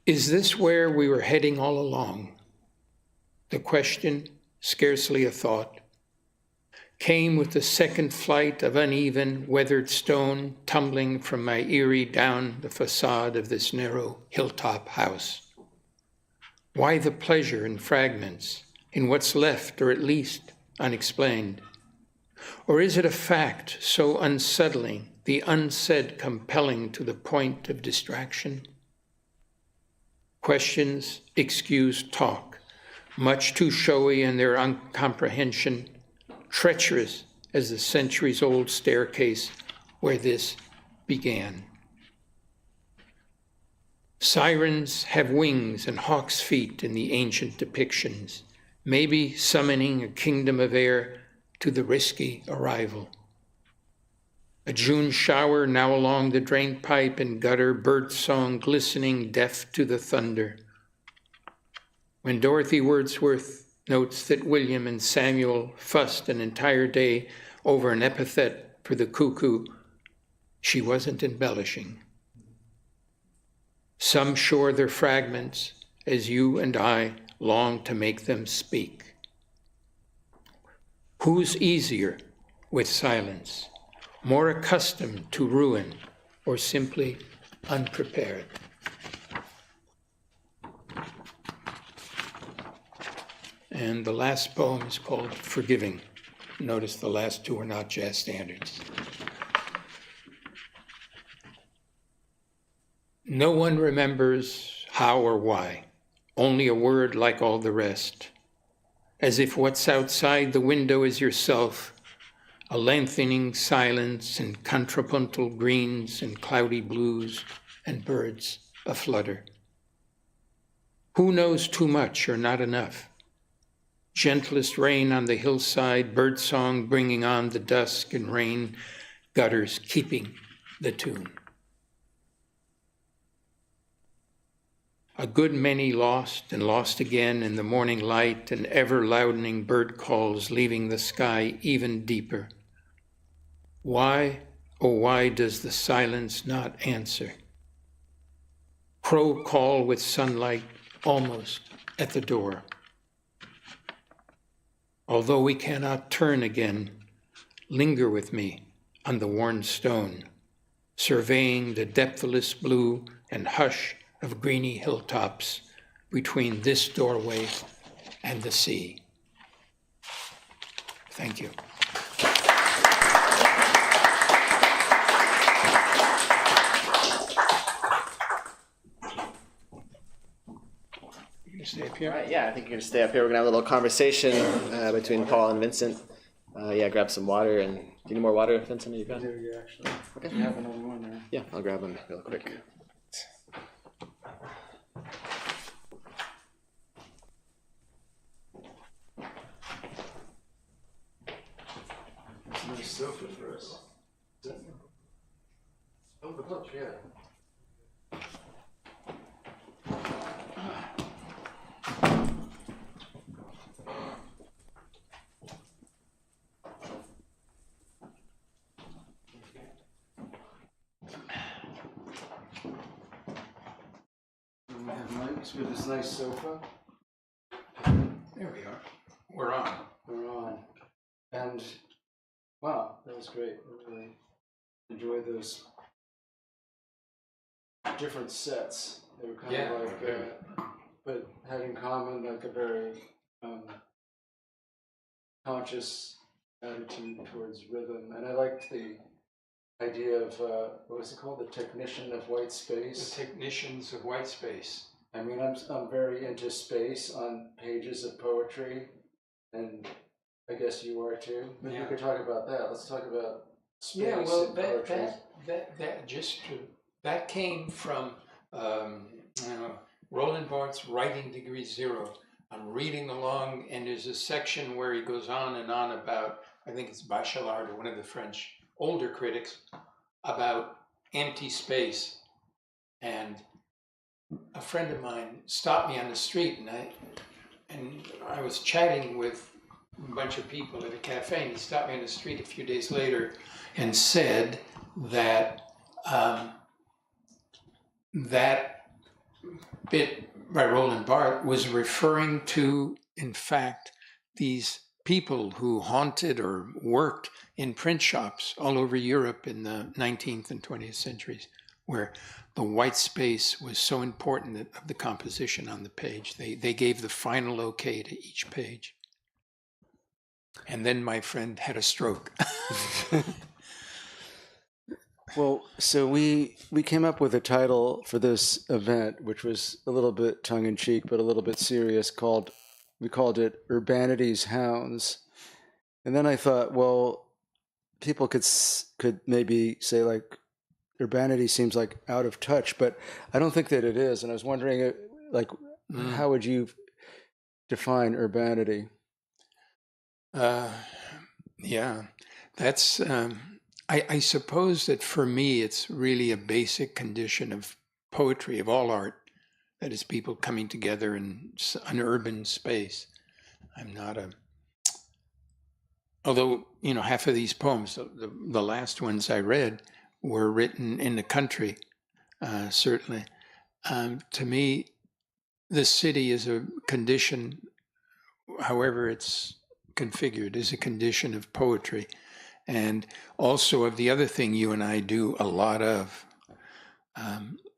Is this where we were heading all along? The question, scarcely a thought, came with the second flight of uneven, weathered stone tumbling from my eyrie down the facade of this narrow hilltop house. Why the pleasure in fragments, in what's left or at least unexplained? Or is it a fact so unsettling, the unsaid compelling to the point of distraction? Questions excuse talk, much too showy in their incomprehension, treacherous as the centuries-old staircase where this began. Sirens have wings and hawk's feet in the ancient depictions, maybe summoning a kingdom of air to the risky arrival. A June shower now along the drain pipe and gutter, birdsong glistening deaf to the thunder. When Dorothy Wordsworth notes that William and Samuel fussed an entire day over an epithet for the cuckoo, she wasn't embellishing. Some shore their fragments as you and I long to make them speak. Who's easier with silence, more accustomed to ruin, or simply unprepared? And the last poem is called Forgiving. Notice the last two are not jazz standards. No one remembers how or why, only a word like all the rest, as if what's outside the window is yourself, a lengthening silence and contrapuntal greens and cloudy blues and birds aflutter. Who knows too much or not enough? Gentlest rain on the hillside, birdsong bringing on the dusk and rain, gutters keeping the tune. A good many lost and lost again in the morning light and ever-loudening bird calls leaving the sky even deeper. Why, oh why does the silence not answer? Crow call with sunlight almost at the door. Although we cannot turn again, linger with me on the worn stone, surveying the depthless blue and hush of greeny hilltops between this doorway and the sea. Thank you. You gonna stay up here? All right, yeah, I think you're gonna stay up here. We're gonna have a little conversation between Paul and Vincent. Yeah, grab some water. And do you need more water, Vincent? Are you I good? do, you actually. Okay. You have another one there? Yeah, I'll grab them real quick. It's a nice sofa for us. Oh, the clutch, yeah. And we have mics with this nice sofa. There we are. We're on. We're on. And wow, that was great. I really enjoyed those different sets. They were kind of like, but had in common like a very conscious attitude towards rhythm. And I liked the idea of, what was it called? The technician of white The space. technicians of white space. I mean, I'm very into space on pages of poetry, and I guess you are too. Maybe we could talk about that. Let's talk about space Yeah, well, and poetry. that came from Roland Barthes' Writing Degree Zero. I'm reading along, and there's a section where he goes on and on about, I think it's Bachelard or one of the French older critics, about empty space and a friend of mine stopped me on the street, and I was chatting with a bunch of people at a cafe, and he stopped me on the street a few days later and said that that bit by Roland Barthes was referring to, in fact, these people who haunted or worked in print shops all over Europe in the 19th and 20th centuries, where the white space was so important of the composition on the page. They gave the final okay to each page. And then my friend had a stroke. Well, so we came up with a title for this event, which was a little bit tongue-in-cheek, but a little bit serious, we called it Urbanity's Hounds. And then I thought, well, people could maybe say, like, urbanity seems like out of touch, but I don't think that it is. And I was wondering, like, how would you define urbanity? Yeah, that's... I suppose that for me, it's really a basic condition of poetry, of all art, that is people coming together in an urban space. I'm not although, half of these poems, the last ones I read, were written in the country, certainly. To me, the city is a condition, however it's configured, is a condition of poetry. And also of the other thing you and I do a lot of,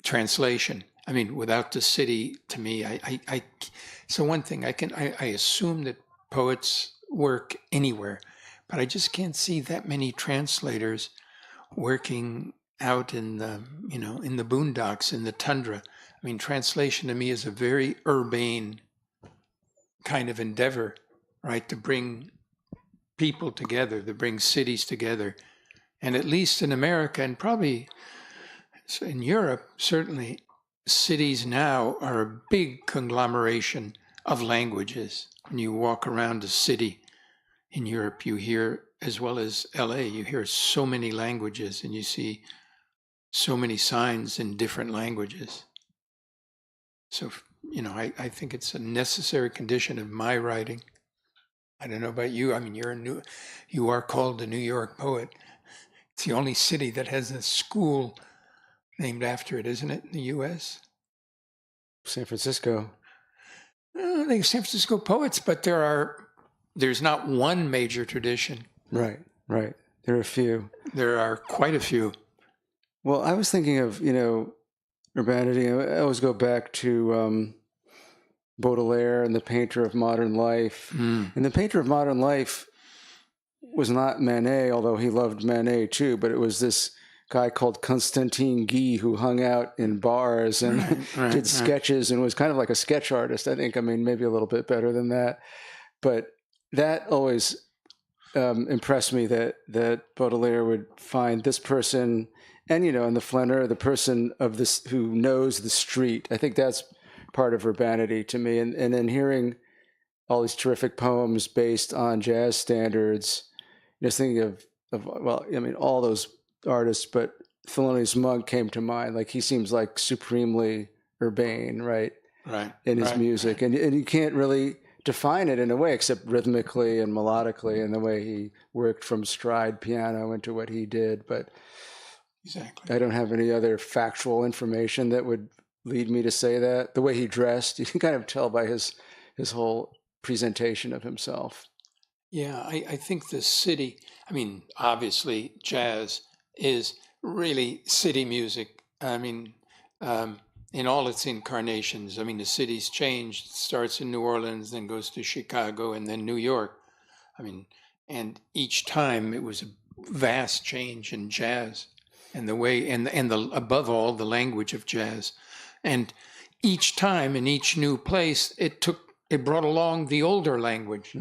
translation. I mean, without the city, to me, so one thing, I assume that poets work anywhere, but I just can't see that many translators working out in the, in the boondocks, in the tundra. I mean, translation to me is a very urbane kind of endeavor, right? To bring people together, to bring cities together. And at least in America, and probably in Europe, certainly, cities now are a big conglomeration of languages. When you walk around a city in Europe, you hear, as well as LA, you hear so many languages and you see so many signs in different languages. So, I think it's a necessary condition of my writing. I don't know about you. I mean, you are called a New York poet. It's the only city that has a school named after it, isn't it, in the U.S.? San Francisco. I think San Francisco poets, but there's not one major tradition. Right. There are a few. There are quite a few. Well, I was thinking of, urbanity. I always go back to Baudelaire and the Painter of Modern Life. And the Painter of Modern Life was not Manet, although he loved Manet too, but it was this guy called Constantin Guy who hung out in bars and did sketches and was kind of like a sketch artist, I think. I mean, maybe a little bit better than that. But that always impressed me, that Baudelaire would find this person, and, in the Flaneur, the person of this who knows the street. I think that's part of urbanity to me. And then hearing all these terrific poems based on jazz standards, just thinking of all those artists, but Thelonious Monk came to mind. Like, he seems like supremely urbane, right? Right. In his music. And you can't really define it in a way except rhythmically and melodically, and the way he worked from stride piano into what he did. But exactly, I don't have any other factual information that would lead me to say that. The way he dressed, you can kind of tell by his whole presentation of himself. Yeah, I think the city, I mean, obviously jazz is really city music. I mean, in all its incarnations. I mean, the city's changed. It starts in New Orleans, then goes to Chicago, and then New York. I mean, and each time it was a vast change in jazz and the way, and above all, the language of jazz. And each time in each new place, it brought along the older language.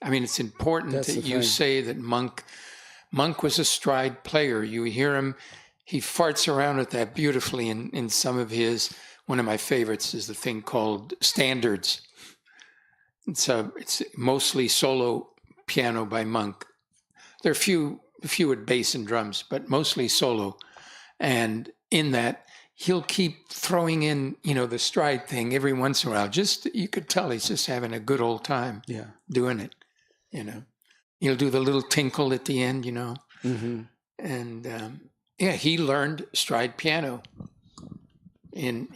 I mean, it's important that you say that Monk was a stride player. You hear him, he farts around with that beautifully in some of his. One of my favorites is the thing called Standards. It's mostly solo piano by Monk. There are a few at bass and drums, but mostly solo. And in that, he'll keep throwing in, the stride thing every once in a while. Just, you could tell he's just having a good old time doing it, He'll do the little tinkle at the end, Mm-hmm. And he learned stride piano in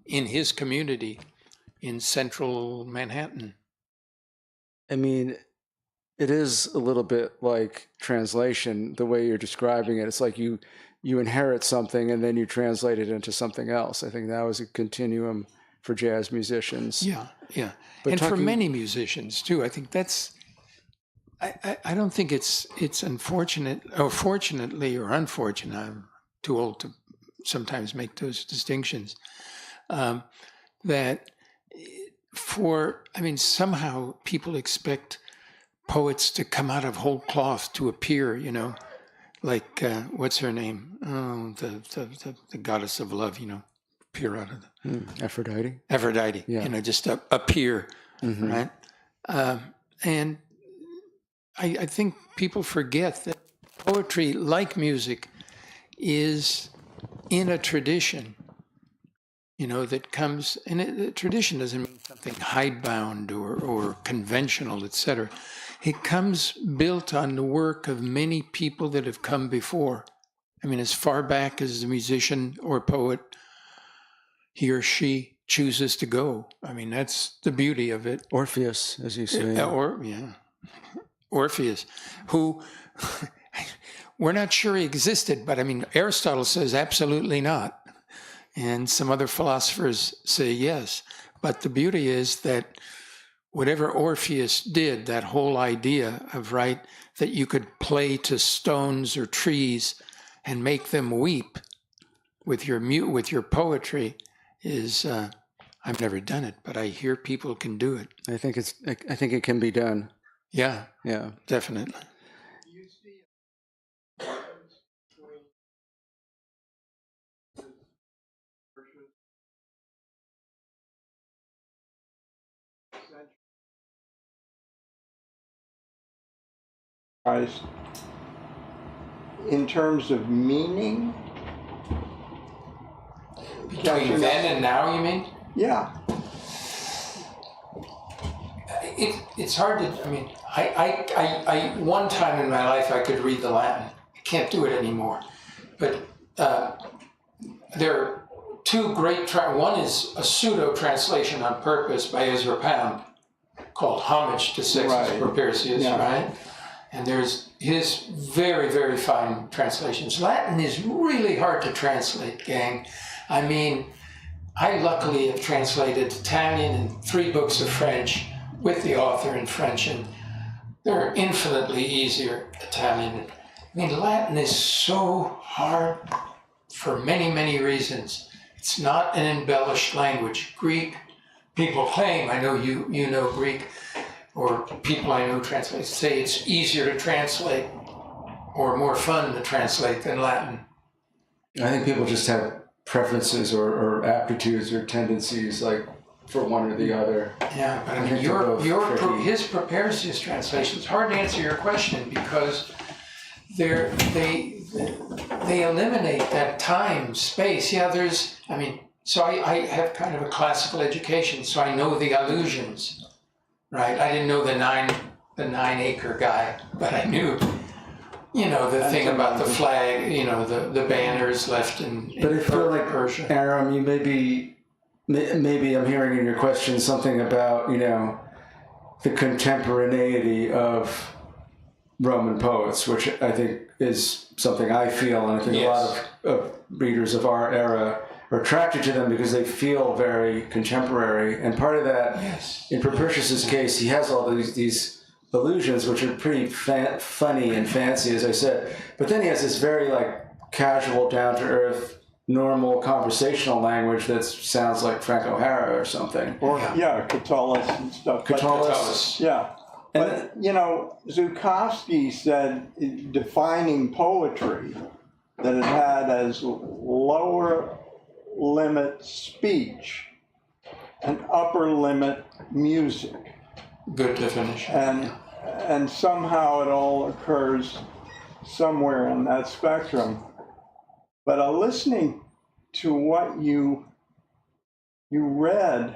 his community in central Manhattan. I mean, it is a little bit like translation, the way you're describing it. It's like you inherit something and then you translate it into something else. I think that was a continuum for jazz musicians. Yeah. But And for many musicians too. I think that's, I don't think it's unfortunate, or fortunately or unfortunate, I'm too old to sometimes make those distinctions, that somehow people expect poets to come out of whole cloth to appear, like, what's her name? Oh, the goddess of love, appear out of the... Aphrodite? Aphrodite, just appear, right? And I think people forget that poetry, like music, is in a tradition, that comes, and the tradition doesn't mean something hidebound or conventional, etc. It comes built on the work of many people that have come before. As far back as the musician or poet, he or she chooses to go. That's the beauty of it. Orpheus, as you say. Orpheus, who we're not sure he existed, but Aristotle says absolutely not. And some other philosophers say yes. But the beauty is that whatever Orpheus did, that whole idea of, that you could play to stones or trees and make them weep with your poetry is, I've never done it, but I hear people can do it. I think it can be done. Yeah, definitely. In terms of meaning? Between then and now, you mean? Yeah. It's hard to, I one time in my life I could read the Latin. I can't do it anymore. But there are two great, one is a pseudo-translation on purpose by Ezra Pound called Homage to Sextus Propertius, right? And there's his very, very fine translations. Latin is really hard to translate, gang. I luckily have translated Italian and 3 books of French with the author in French, and they're infinitely easier Italian. Latin is so hard for many, many reasons. It's not an embellished language. Greek, people claim, I know you know Greek, or people I know translate, say it's easier to translate or more fun to translate than Latin. I think people just have preferences or aptitudes or tendencies, like for one or the other. Yeah, but his Propertius translation, it's hard to answer your question because they eliminate that time, space. Yeah, so I have kind of a classical education, so I know the allusions, right? I didn't know the 9-acre guy, but I knew, the thing about the flag, the banners left in But I feel like, Persia. Aram, you maybe I'm hearing in your question something about, the contemporaneity of Roman poets, which I think is something I feel, and I think a lot of readers of our era are attracted to them because they feel very contemporary. And part of that, in Propertius's case, he has all these allusions, which are pretty funny and fancy, as I said. But then he has this very casual, down-to-earth, normal conversational language that sounds like Frank O'Hara or something. Or, Catullus and stuff. Catullus. Yeah. But, Zukowski said, defining poetry, that it had as lower limit speech and upper limit music. Good definition. And somehow it all occurs somewhere in that spectrum. But a listening to what you read,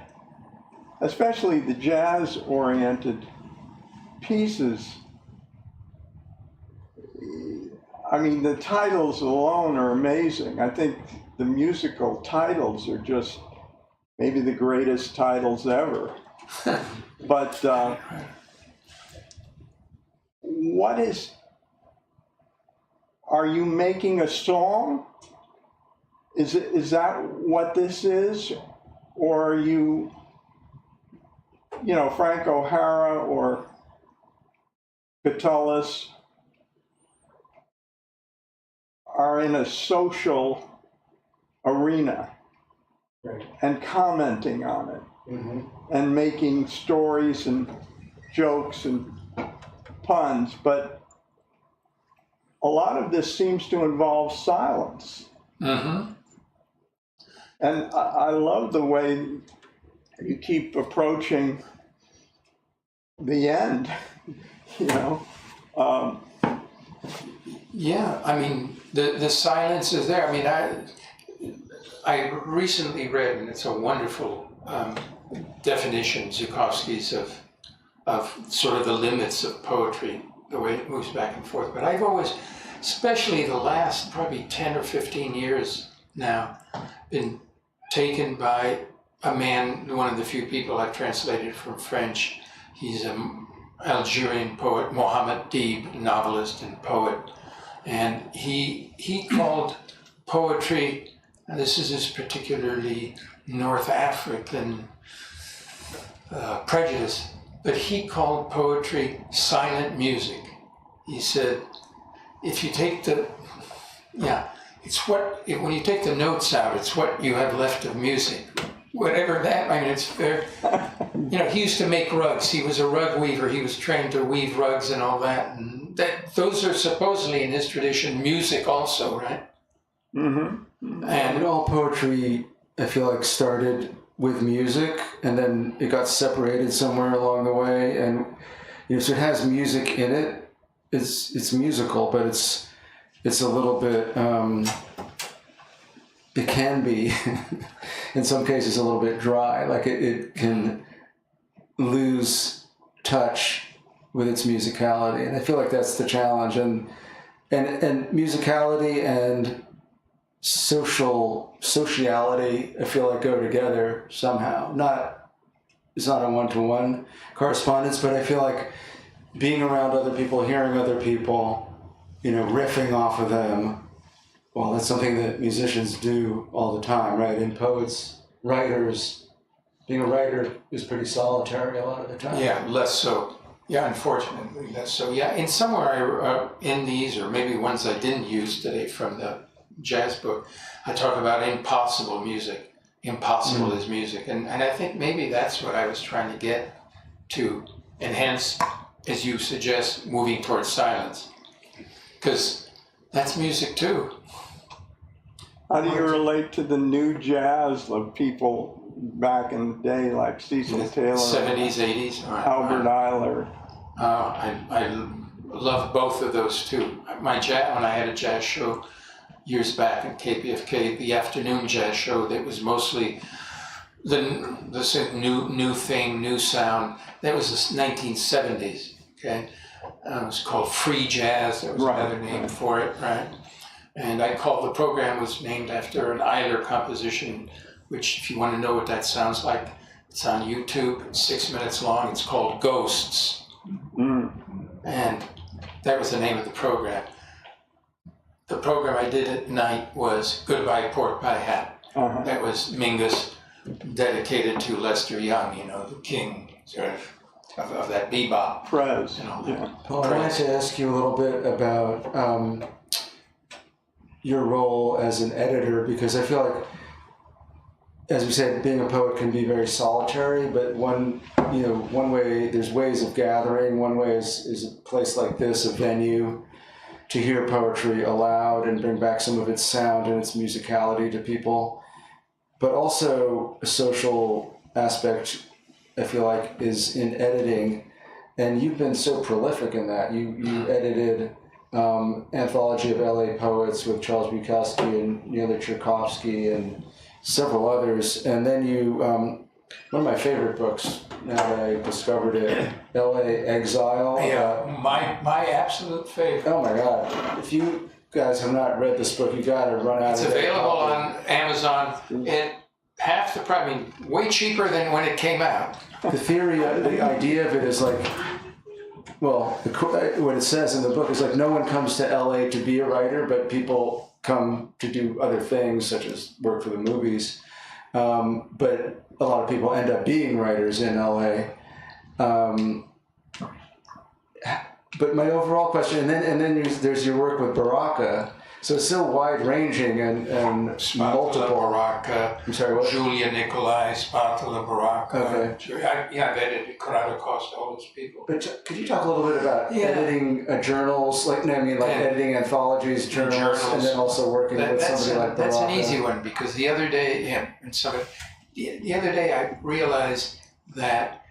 especially the jazz-oriented pieces. I mean, the titles alone are amazing. I think the musical titles are just maybe the greatest titles ever. But are you making a song? Is that what this is? Or are you, Frank O'Hara or Catullus are in a social arena, Right. and commenting on it, Mm-hmm. and making stories and jokes and puns, but a lot of this seems to involve silence. Mm-hmm. And I love the way you keep approaching the end, Yeah, I mean, the silence is there. I mean, I recently read, and it's a wonderful definition, Zukowski's, of sort of the limits of poetry, the way it moves back and forth. But I've always, especially the last probably 10 or 15 years now, been taken by a man, one of the few people I've translated from French. He's an Algerian poet, Mohammed Deeb, novelist and poet. And he called poetry, and this is his particularly North African prejudice, but he called poetry silent music. He said, if you take when you take the notes out, it's what you have left of music. Whatever that, I mean, it's fair. He used to make rugs. He was a rug weaver. He was trained to weave rugs and all that. And those are supposedly in his tradition music also, right? Mm-hmm. And all poetry, I feel like, started with music, and then it got separated somewhere along the way. And so it has music in it. It's musical, but it's a little bit. It can be, in some cases, a little bit dry. Like it can lose touch with its musicality, and I feel like that's the challenge. And musicality and sociality, I feel like, go together somehow. It's not a one-to-one correspondence, but I feel like being around other people, hearing other people, riffing off of them. Well, that's something that musicians do all the time, right? And poets, writers, being a writer is pretty solitary a lot of the time. yeah, less so. Yeah, unfortunately, less so. Yeah, in somewhere in these, or maybe ones I didn't use today from the jazz book, I talk about impossible music. Impossible is music. And I think maybe that's what I was trying to get to, and hence, as you suggest, moving towards silence. Because that's music too. How do you relate to the new jazz of people back in the day, like Cecil Taylor, 70s, 80s. Albert Eiler? I love both of those too. When I had a jazz show years back in KPFK, the afternoon jazz show that was mostly the new thing, new sound. That was the 1970s. Okay, it was called free jazz. There was another name for it, right? And the program was named after an Eiler composition, which, if you want to know what that sounds like, it's on YouTube. It's 6 minutes long. It's called Ghosts. And that was the name of the program. The program I did at night was Goodbye Pork Pie Hat. That was Mingus, dedicated to Lester Young, the king sort of that bebop. Prez. Paul, I wanted to ask you a little bit about your role as an editor, because I feel like, as we said, being a poet can be very solitary, but one way, there's ways of gathering. One way is a place like this, a venue, to hear poetry aloud and bring back some of its sound and its musicality to people. But also a social aspect, I feel like, is in editing. And you've been so prolific in that. You edited anthology of LA poets with Charles Bukowski and Neil Tchaikovsky and several others. And then you, one of my favorite books, now that I discovered it, LA Exile. Yeah, my absolute favorite. Oh my God. If you guys have not read this book, you got to run out It's of it. available on Amazon at half the price, I mean, way cheaper than when it came out. The theory, the idea of it is like, well, what it says in the book is like no one comes to LA to be a writer, but people come to do other things, such as work for the movies. But a lot of people end up being writers in LA. But my overall question, and then there's your work with Baroque. So it's still wide-ranging and multiple. Baroque, I'm sorry, what? Julia Nicolai, Spatola Baroque. Okay. I've edited Corrado Costa, all those people. But could you talk a little bit about editing journals, editing anthologies, journals, and then also working with somebody like Baroque? That's an easy one, because the other day, the other day I realized that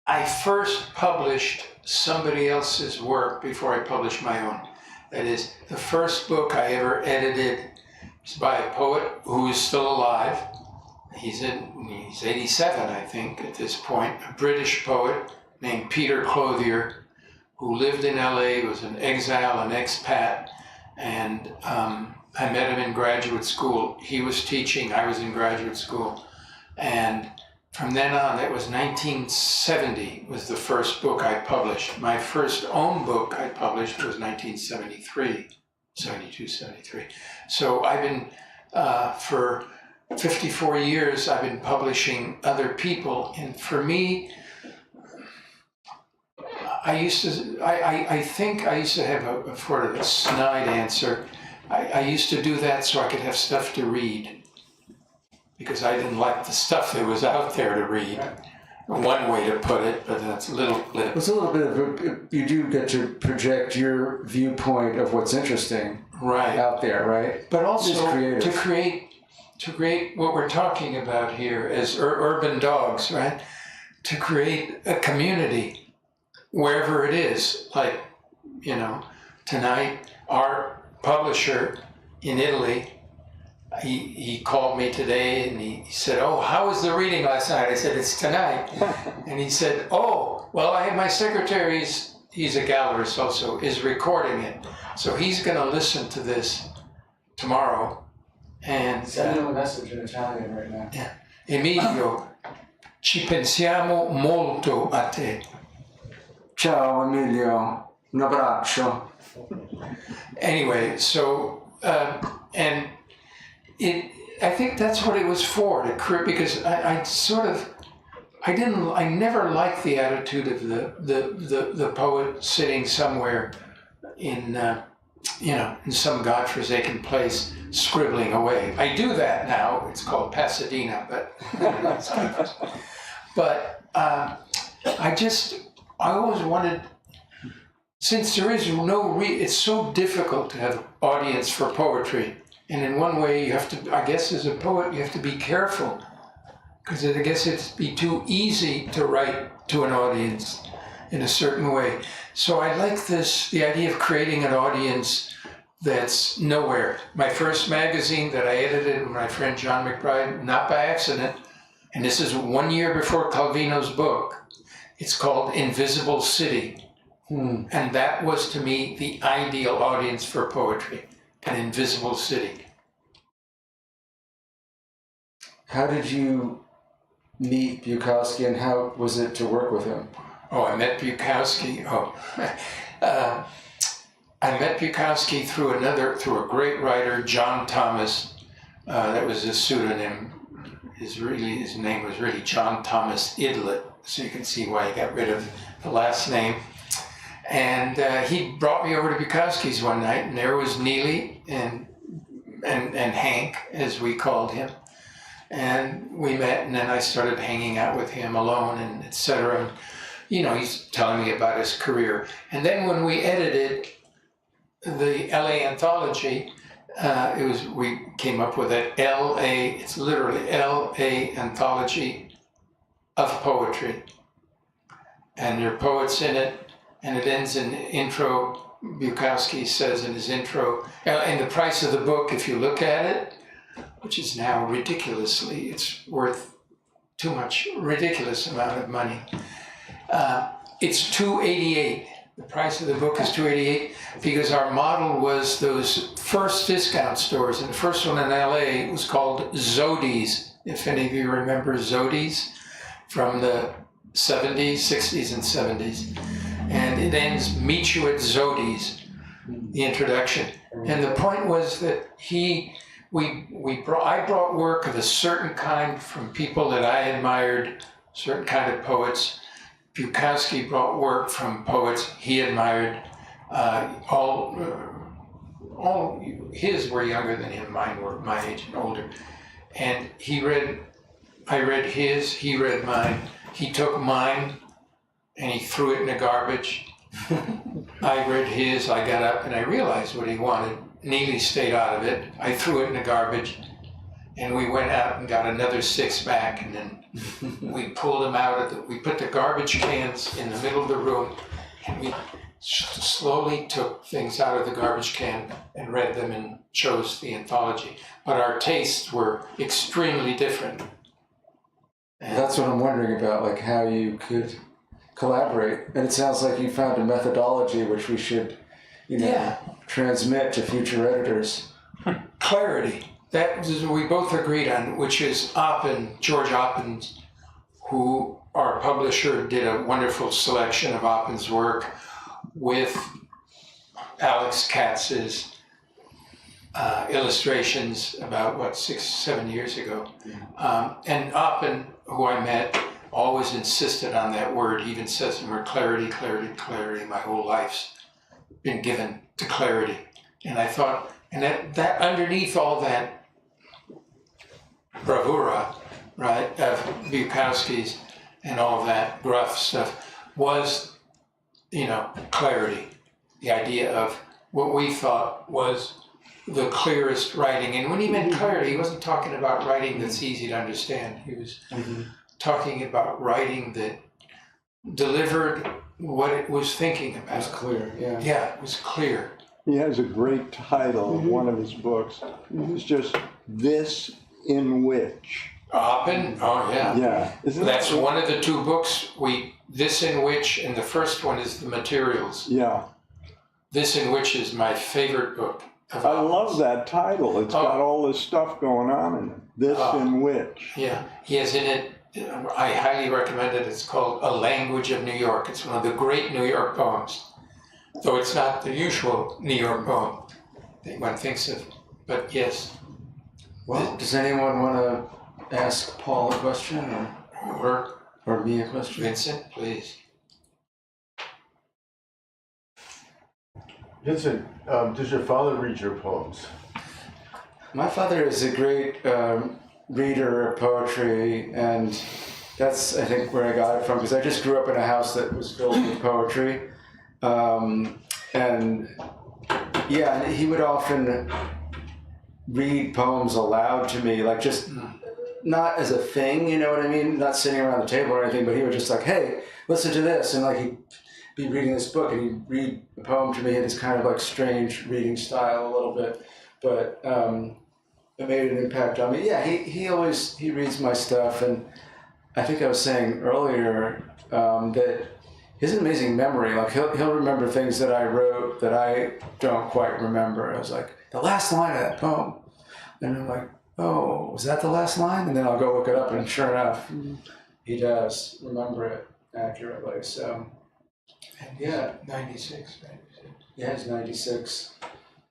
I first published somebody else's work before I published my own. That is, the first book I ever edited was by a poet who is still alive. He's 87, I think, at this point. A British poet named Peter Clothier, who lived in LA, was an exile, an expat, and I met him in graduate school. He was teaching, I was in graduate school. And from then on, it was 1970 was the first book I published. My first own book I published was 1973, 72, 73. So I've been, for 54 years, I've been publishing other people. And for me, I think I used to have a sort of a snide answer. I used to do that so I could have stuff to read, because I didn't like the stuff that was out there to read. One way to put it, but that's a little bit. It's a little bit of you do get to project your viewpoint of what's interesting out there, right? But also to create what we're talking about here as urban dogs, right? To create a community wherever it is. Like, tonight, our publisher in Italy, he called me today and he said, "Oh, how was the reading last night?" I said, "It's tonight." And he said, "Oh, well, I have my secretary, he's a gallerist also, is recording it. So he's going to listen to this tomorrow." And send him a message in Italian right now. Yeah. Emilio, ci pensiamo molto a te. Ciao, Emilio. Un abbraccio. Anyway, so, and I think that's what it was for, because I never liked the attitude of the poet sitting somewhere in some godforsaken place scribbling away. I do that now. It's called Pasadena, but I always wanted, since there is it's so difficult to have an audience for poetry. And in one way, you have to, I guess as a poet, you have to be careful, because I guess it'd be too easy to write to an audience in a certain way. So I like the idea of creating an audience that's nowhere. My first magazine that I edited with my friend John McBride, not by accident, and this is 1 year before Calvino's book, it's called Invisible City. And that was, to me, the ideal audience for poetry. An invisible city. How did you meet Bukowski, and how was it to work with him? Oh, I met Bukowski. I met Bukowski through a great writer, John Thomas. That was his pseudonym. His name was really John Thomas Idlet, so you can see why he got rid of the last name. And he brought me over to Bukowski's one night, and there was Neely and Hank, as we called him. And we met, and then I started hanging out with him alone, and et cetera. He's telling me about his career. And then when we edited the LA anthology, we came up with an LA, it's literally LA anthology of poetry. And there are poets in it. And it ends in the intro Bukowski says in his intro, and the price of the book, if you look at it, which is now ridiculously, it's worth too much, ridiculous amount of money. It's $288. The price of the book is $288 because our model was those first discount stores, and the first one in LA was called Zodi's. If any of you remember Zodi's from the 70s, 60s, and 70s. And it ends, meet you at Zodi's, the introduction. And the point was that I brought work of a certain kind from people that I admired, certain kind of poets. Bukowski brought work from poets he admired. All his were younger than him, mine were my age and older. And I read his, he read mine. He took mine and he threw it in the garbage. I read his, I got up and I realized what he wanted. Neely stayed out of it. I threw it in the garbage and we went out and got another 6 back, and then we pulled them out we put the garbage cans in the middle of the room, and we slowly took things out of the garbage can and read them and chose the anthology. But our tastes were extremely different. And that's what I'm wondering about, like how you could collaborate. And it sounds like you found a methodology which we should, transmit to future editors. Clarity. That was, we both agreed on, which is George Oppen, who our publisher did a wonderful selection of Oppen's work with Alex Katz's illustrations about, 6, 7 years ago. And Oppen, who I met, always insisted on that word. He even says in word, clarity, clarity, clarity. My whole life's been given to clarity. And I thought, and that underneath all that bravura, right, of Bukowski's and all that gruff stuff was, clarity. The idea of what we thought was the clearest writing. And when he meant clarity, he wasn't talking about writing that's easy to understand. He was talking about writing that delivered what it was thinking about. It was clear, yeah. Yeah, it was clear. He has a great title of one of his books. It's just This in Which. Oppen? Oh, yeah. Yeah. That's one of the 2 books, This in Which, and the first one is The Materials. Yeah. This in Which is my favorite book of I Oppen's. love that title. It's got all this stuff going on in it. This in Which. Yeah, he has in it, I highly recommend it. It's called A Language of New York. It's one of the great New York poems, though it's not the usual New York poem that one thinks of, but yes. Well, does anyone want to ask Paul a question or me a question? Vincent, please. Vincent, does your father read your poems? My father is a great reader of poetry, and that's, I think, where I got it from, because I just grew up in a house that was filled with poetry. And he would often read poems aloud to me, like just not as a thing, you know what I mean? Not sitting around the table or anything, but he would just like, hey, listen to this. And like he'd be reading this book and he'd read a poem to me in this kind of like strange reading style a little bit. But it made an impact on me. Yeah, he reads my stuff, and I think I was saying earlier that he has an amazing memory. Like he'll remember things that I wrote that I don't quite remember. I was like, the last line of that poem, and I'm like, oh, was that the last line? And then I'll go look it up, and sure enough, he does remember it accurately. So, yeah, 96, right? Yeah, it's 96.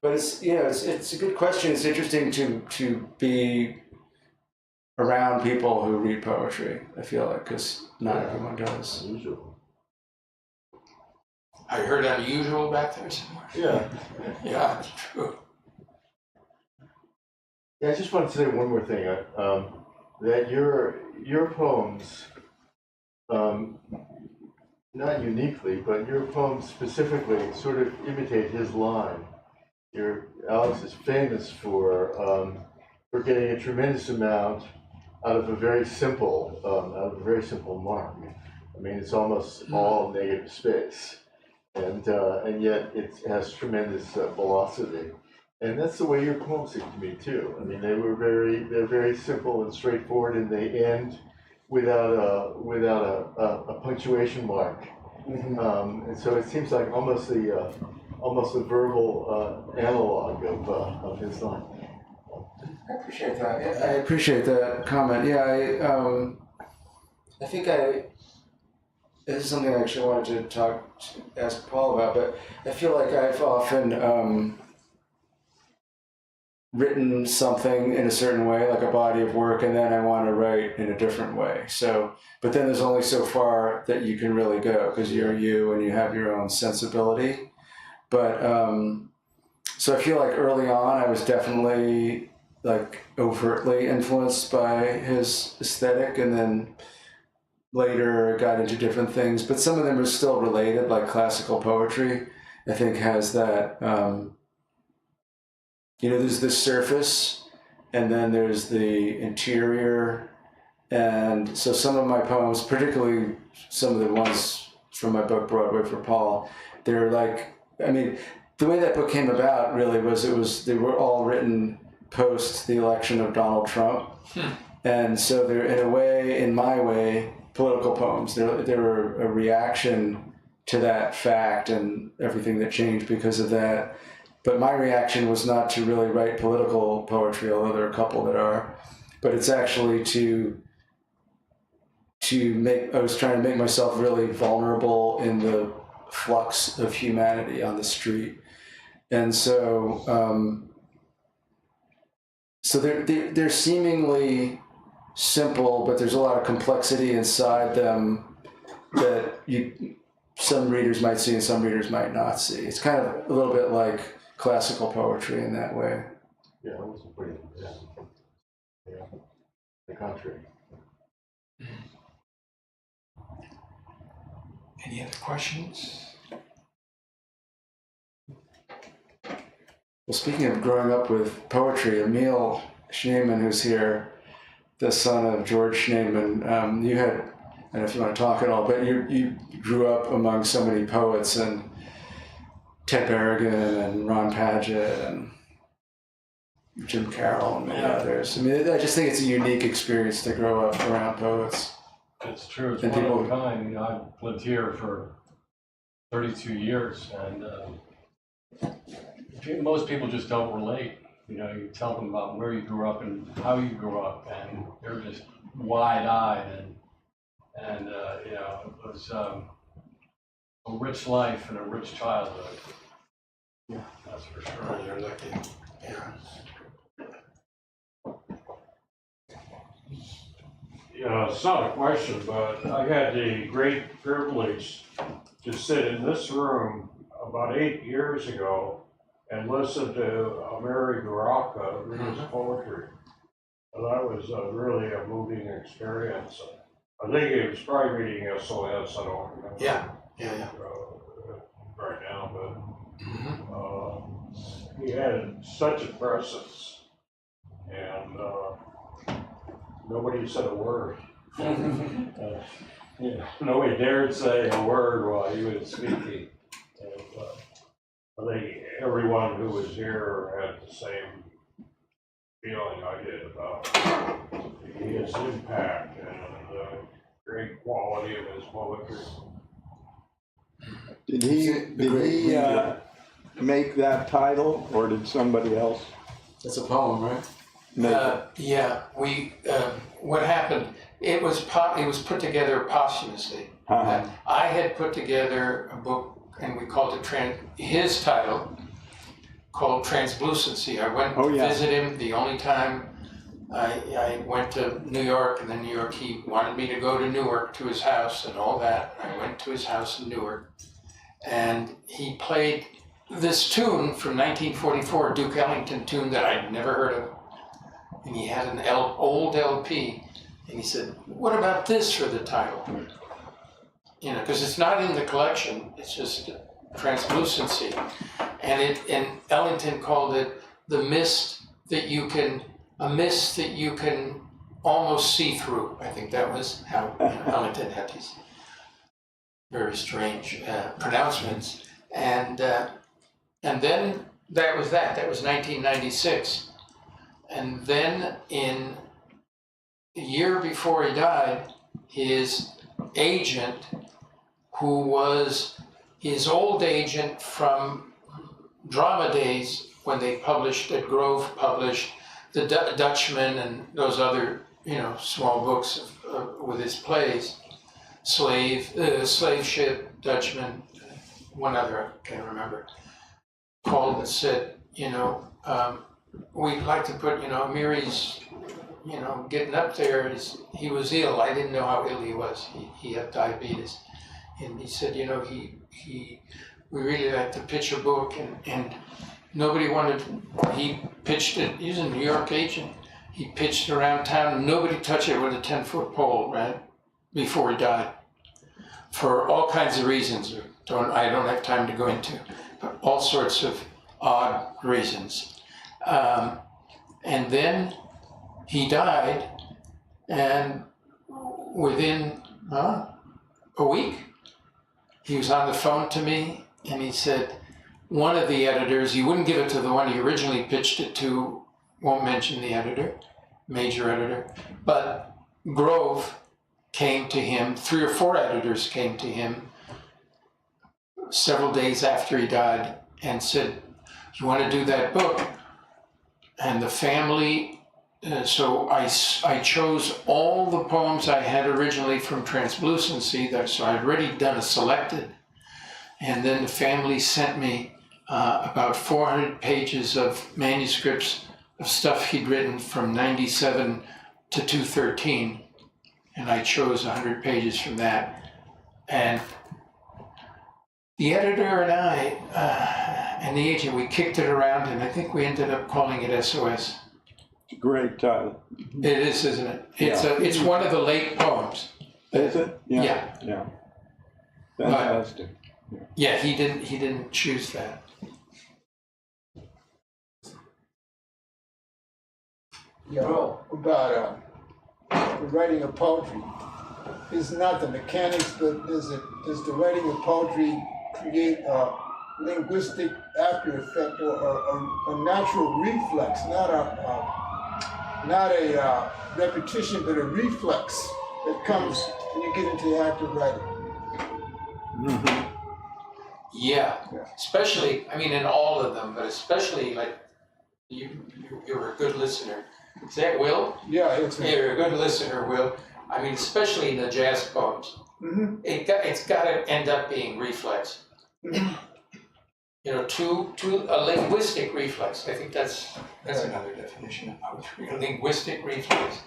But it's a good question. It's interesting to be around people who read poetry, I feel like, because not everyone does. Unusual. I heard unusual back there somewhere. Yeah. Yeah, it's true. Yeah, I just wanted to say one more thing. That your poems, not uniquely, but your poems specifically sort of imitate his line. Alex is famous for getting a tremendous amount out of a very simple mark. I mean, it's almost all negative space. and yet it has tremendous velocity. And that's the way your poems seem to me too. I mean, they're very simple and straightforward, and they end without a punctuation mark. And so it seems like almost the verbal analog of his line. I appreciate that. I appreciate that comment. Yeah, I think this is something I actually wanted to ask Paul about, but I feel like I've often written something in a certain way, like a body of work, and then I want to write in a different way. So, but then there's only so far that you can really go because you're you and you have your own sensibility. But so I feel like early on I was definitely like overtly influenced by his aesthetic, and then later got into different things. But some of them are still related, like classical poetry. I think has that. There's the surface, and then there's the interior. And so some of my poems, particularly some of the ones from my book, Broadway for Paul, they're like, I mean, the way that book came about really was they were all written post the election of Donald Trump. And so they're, in a way, in my way, political poems. They were a reaction to that fact and everything that changed because of that. But my reaction was not to really write political poetry, although there are a couple that are, but it's actually I was trying to make myself really vulnerable in the flux of humanity on the street. And so, they're seemingly simple, but there's a lot of complexity inside them that some readers might see and some readers might not see. It's kind of a little bit like classical poetry in that way. Yeah, it was pretty. Yeah, the contrary. Any other questions? Well, speaking of growing up with poetry, Emil Schneemann, who's here, the son of George Schneemann, you had, I don't know if you want to talk at all, but you grew up among so many poets, and Ted Berrigan and Ron Padgett and Jim Carroll and many others. I mean, I just think it's a unique experience to grow up around poets. It's true. It's one of a kind. I've lived here for 32 years, and most people just don't relate. You tell them about where you grew up and how you grew up, and they're just wide-eyed, and it was a rich life and a rich childhood. Yeah, that's for sure. You're lucky. Yeah. Yeah, it's not a question, but I had the great privilege to sit in this room about 8 years ago and listen to Mary Baraka read his poetry. And that was really a moving experience. I think he was probably reading SOS, I don't remember. Yeah. Right now, but he had such a presence, and nobody said a word. Nobody dared say a word while he was speaking. And, I think everyone who was here had the same feeling I did about his impact and the great quality of his poetry. Did he make that title, or did somebody else That's a poem, right? make it? Yeah, what happened, it was put together posthumously. Uh-huh. I had put together a book, and we called it his title, called Translucency. I went to visit him the only time I went to New York, and then New York, he wanted me to go to Newark to his house and all that. I went to his house in Newark, and he played this tune from 1944, a Duke Ellington tune that I'd never heard of. And he had an old LP, and he said, "What about this for the title?" Because it's not in the collection, it's just Translucency. And Ellington called it a mist that you can almost see through. I think that was how Ellington had these. very strange pronouncements. And then that was that. That was 1996. And then in a year before he died, his agent, who was his old agent from drama days when they published, at Grove published The Dutchman and those other, small books with his plays, Slave Ship, Dutchman, one other, I can't remember, called and said, we'd like to put, Miri's, getting up there. He was ill. I didn't know how ill he was. He had diabetes. And he said, we really like to pitch a book, and nobody wanted, he pitched it, he's a New York agent. He pitched it around town, and nobody touched it with a 10-foot pole, right? Before he died. For all kinds of reasons. I don't have time to go into, but all sorts of odd reasons. And then he died, and within a week, he was on the phone to me, and he said, one of the editors, he wouldn't give it to the one he originally pitched it to, won't mention the editor, major editor, but Grove came to him, 3 or 4 editors came to him several days after he died and said, you want to do that book? And the family, so I chose all the poems I had originally from Translucency, so I'd already done a selected, and then the family sent me about 400 pages of manuscripts of stuff he'd written from 97 to 213, and I chose 100 pages from that. And the editor and I and the agent, we kicked it around, and I think we ended up calling it SOS. It's a great title. It is, isn't it? It's one of the late poems. Is it? Yeah. Yeah. Fantastic. Yeah, he didn't choose that. Yeah, well, about the writing of poetry. It's not the mechanics, but does the writing of poetry create a linguistic after effect or a natural reflex, not a repetition, but a reflex that comes when you get into the act of writing. Mm-hmm. Yeah, especially, in all of them, but especially like you're a good listener. Is that Will? Yeah, You're a good listener, Will. Especially in the jazz poems. Mm-hmm. It's got to end up being reflex. Mm-hmm. To a linguistic reflex. I think that's another definition of poetry. A linguistic reflex.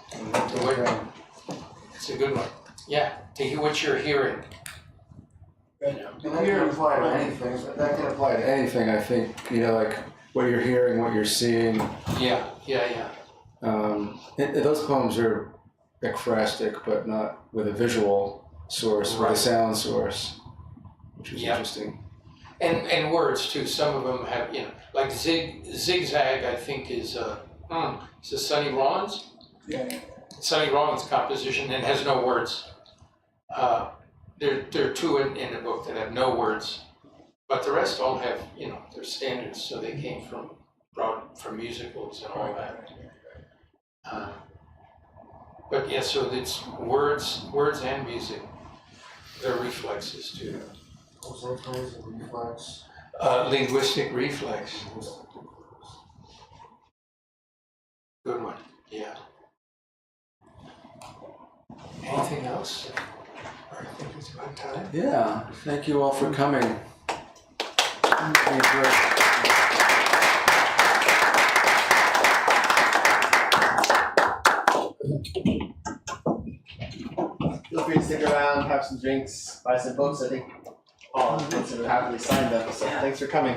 It's a good one. Yeah, to hear what you're hearing. And that can apply to anything. That can apply to anything, I think. Like what you're hearing, what you're seeing. Yeah. Those poems are ekphrastic, but not with a visual source, with a sound source, which is interesting. And words too. Some of them have, like Zigzag. I think is a Sonny Rollins. Yeah. Sonny Rollins composition and has no words. There are 2 in the book that have no words, but the rest all have, their standards. So they came from musicals and all that. But yeah, so it's words and music. They're reflexes too. Reflex. Linguistic reflex. Good one. Yeah. Anything else? I think it's about time. Yeah. Thank you all for coming. Thank you. Feel free to stick around, have some drinks, buy some books. I think all of us would happily sign them. So thanks for coming.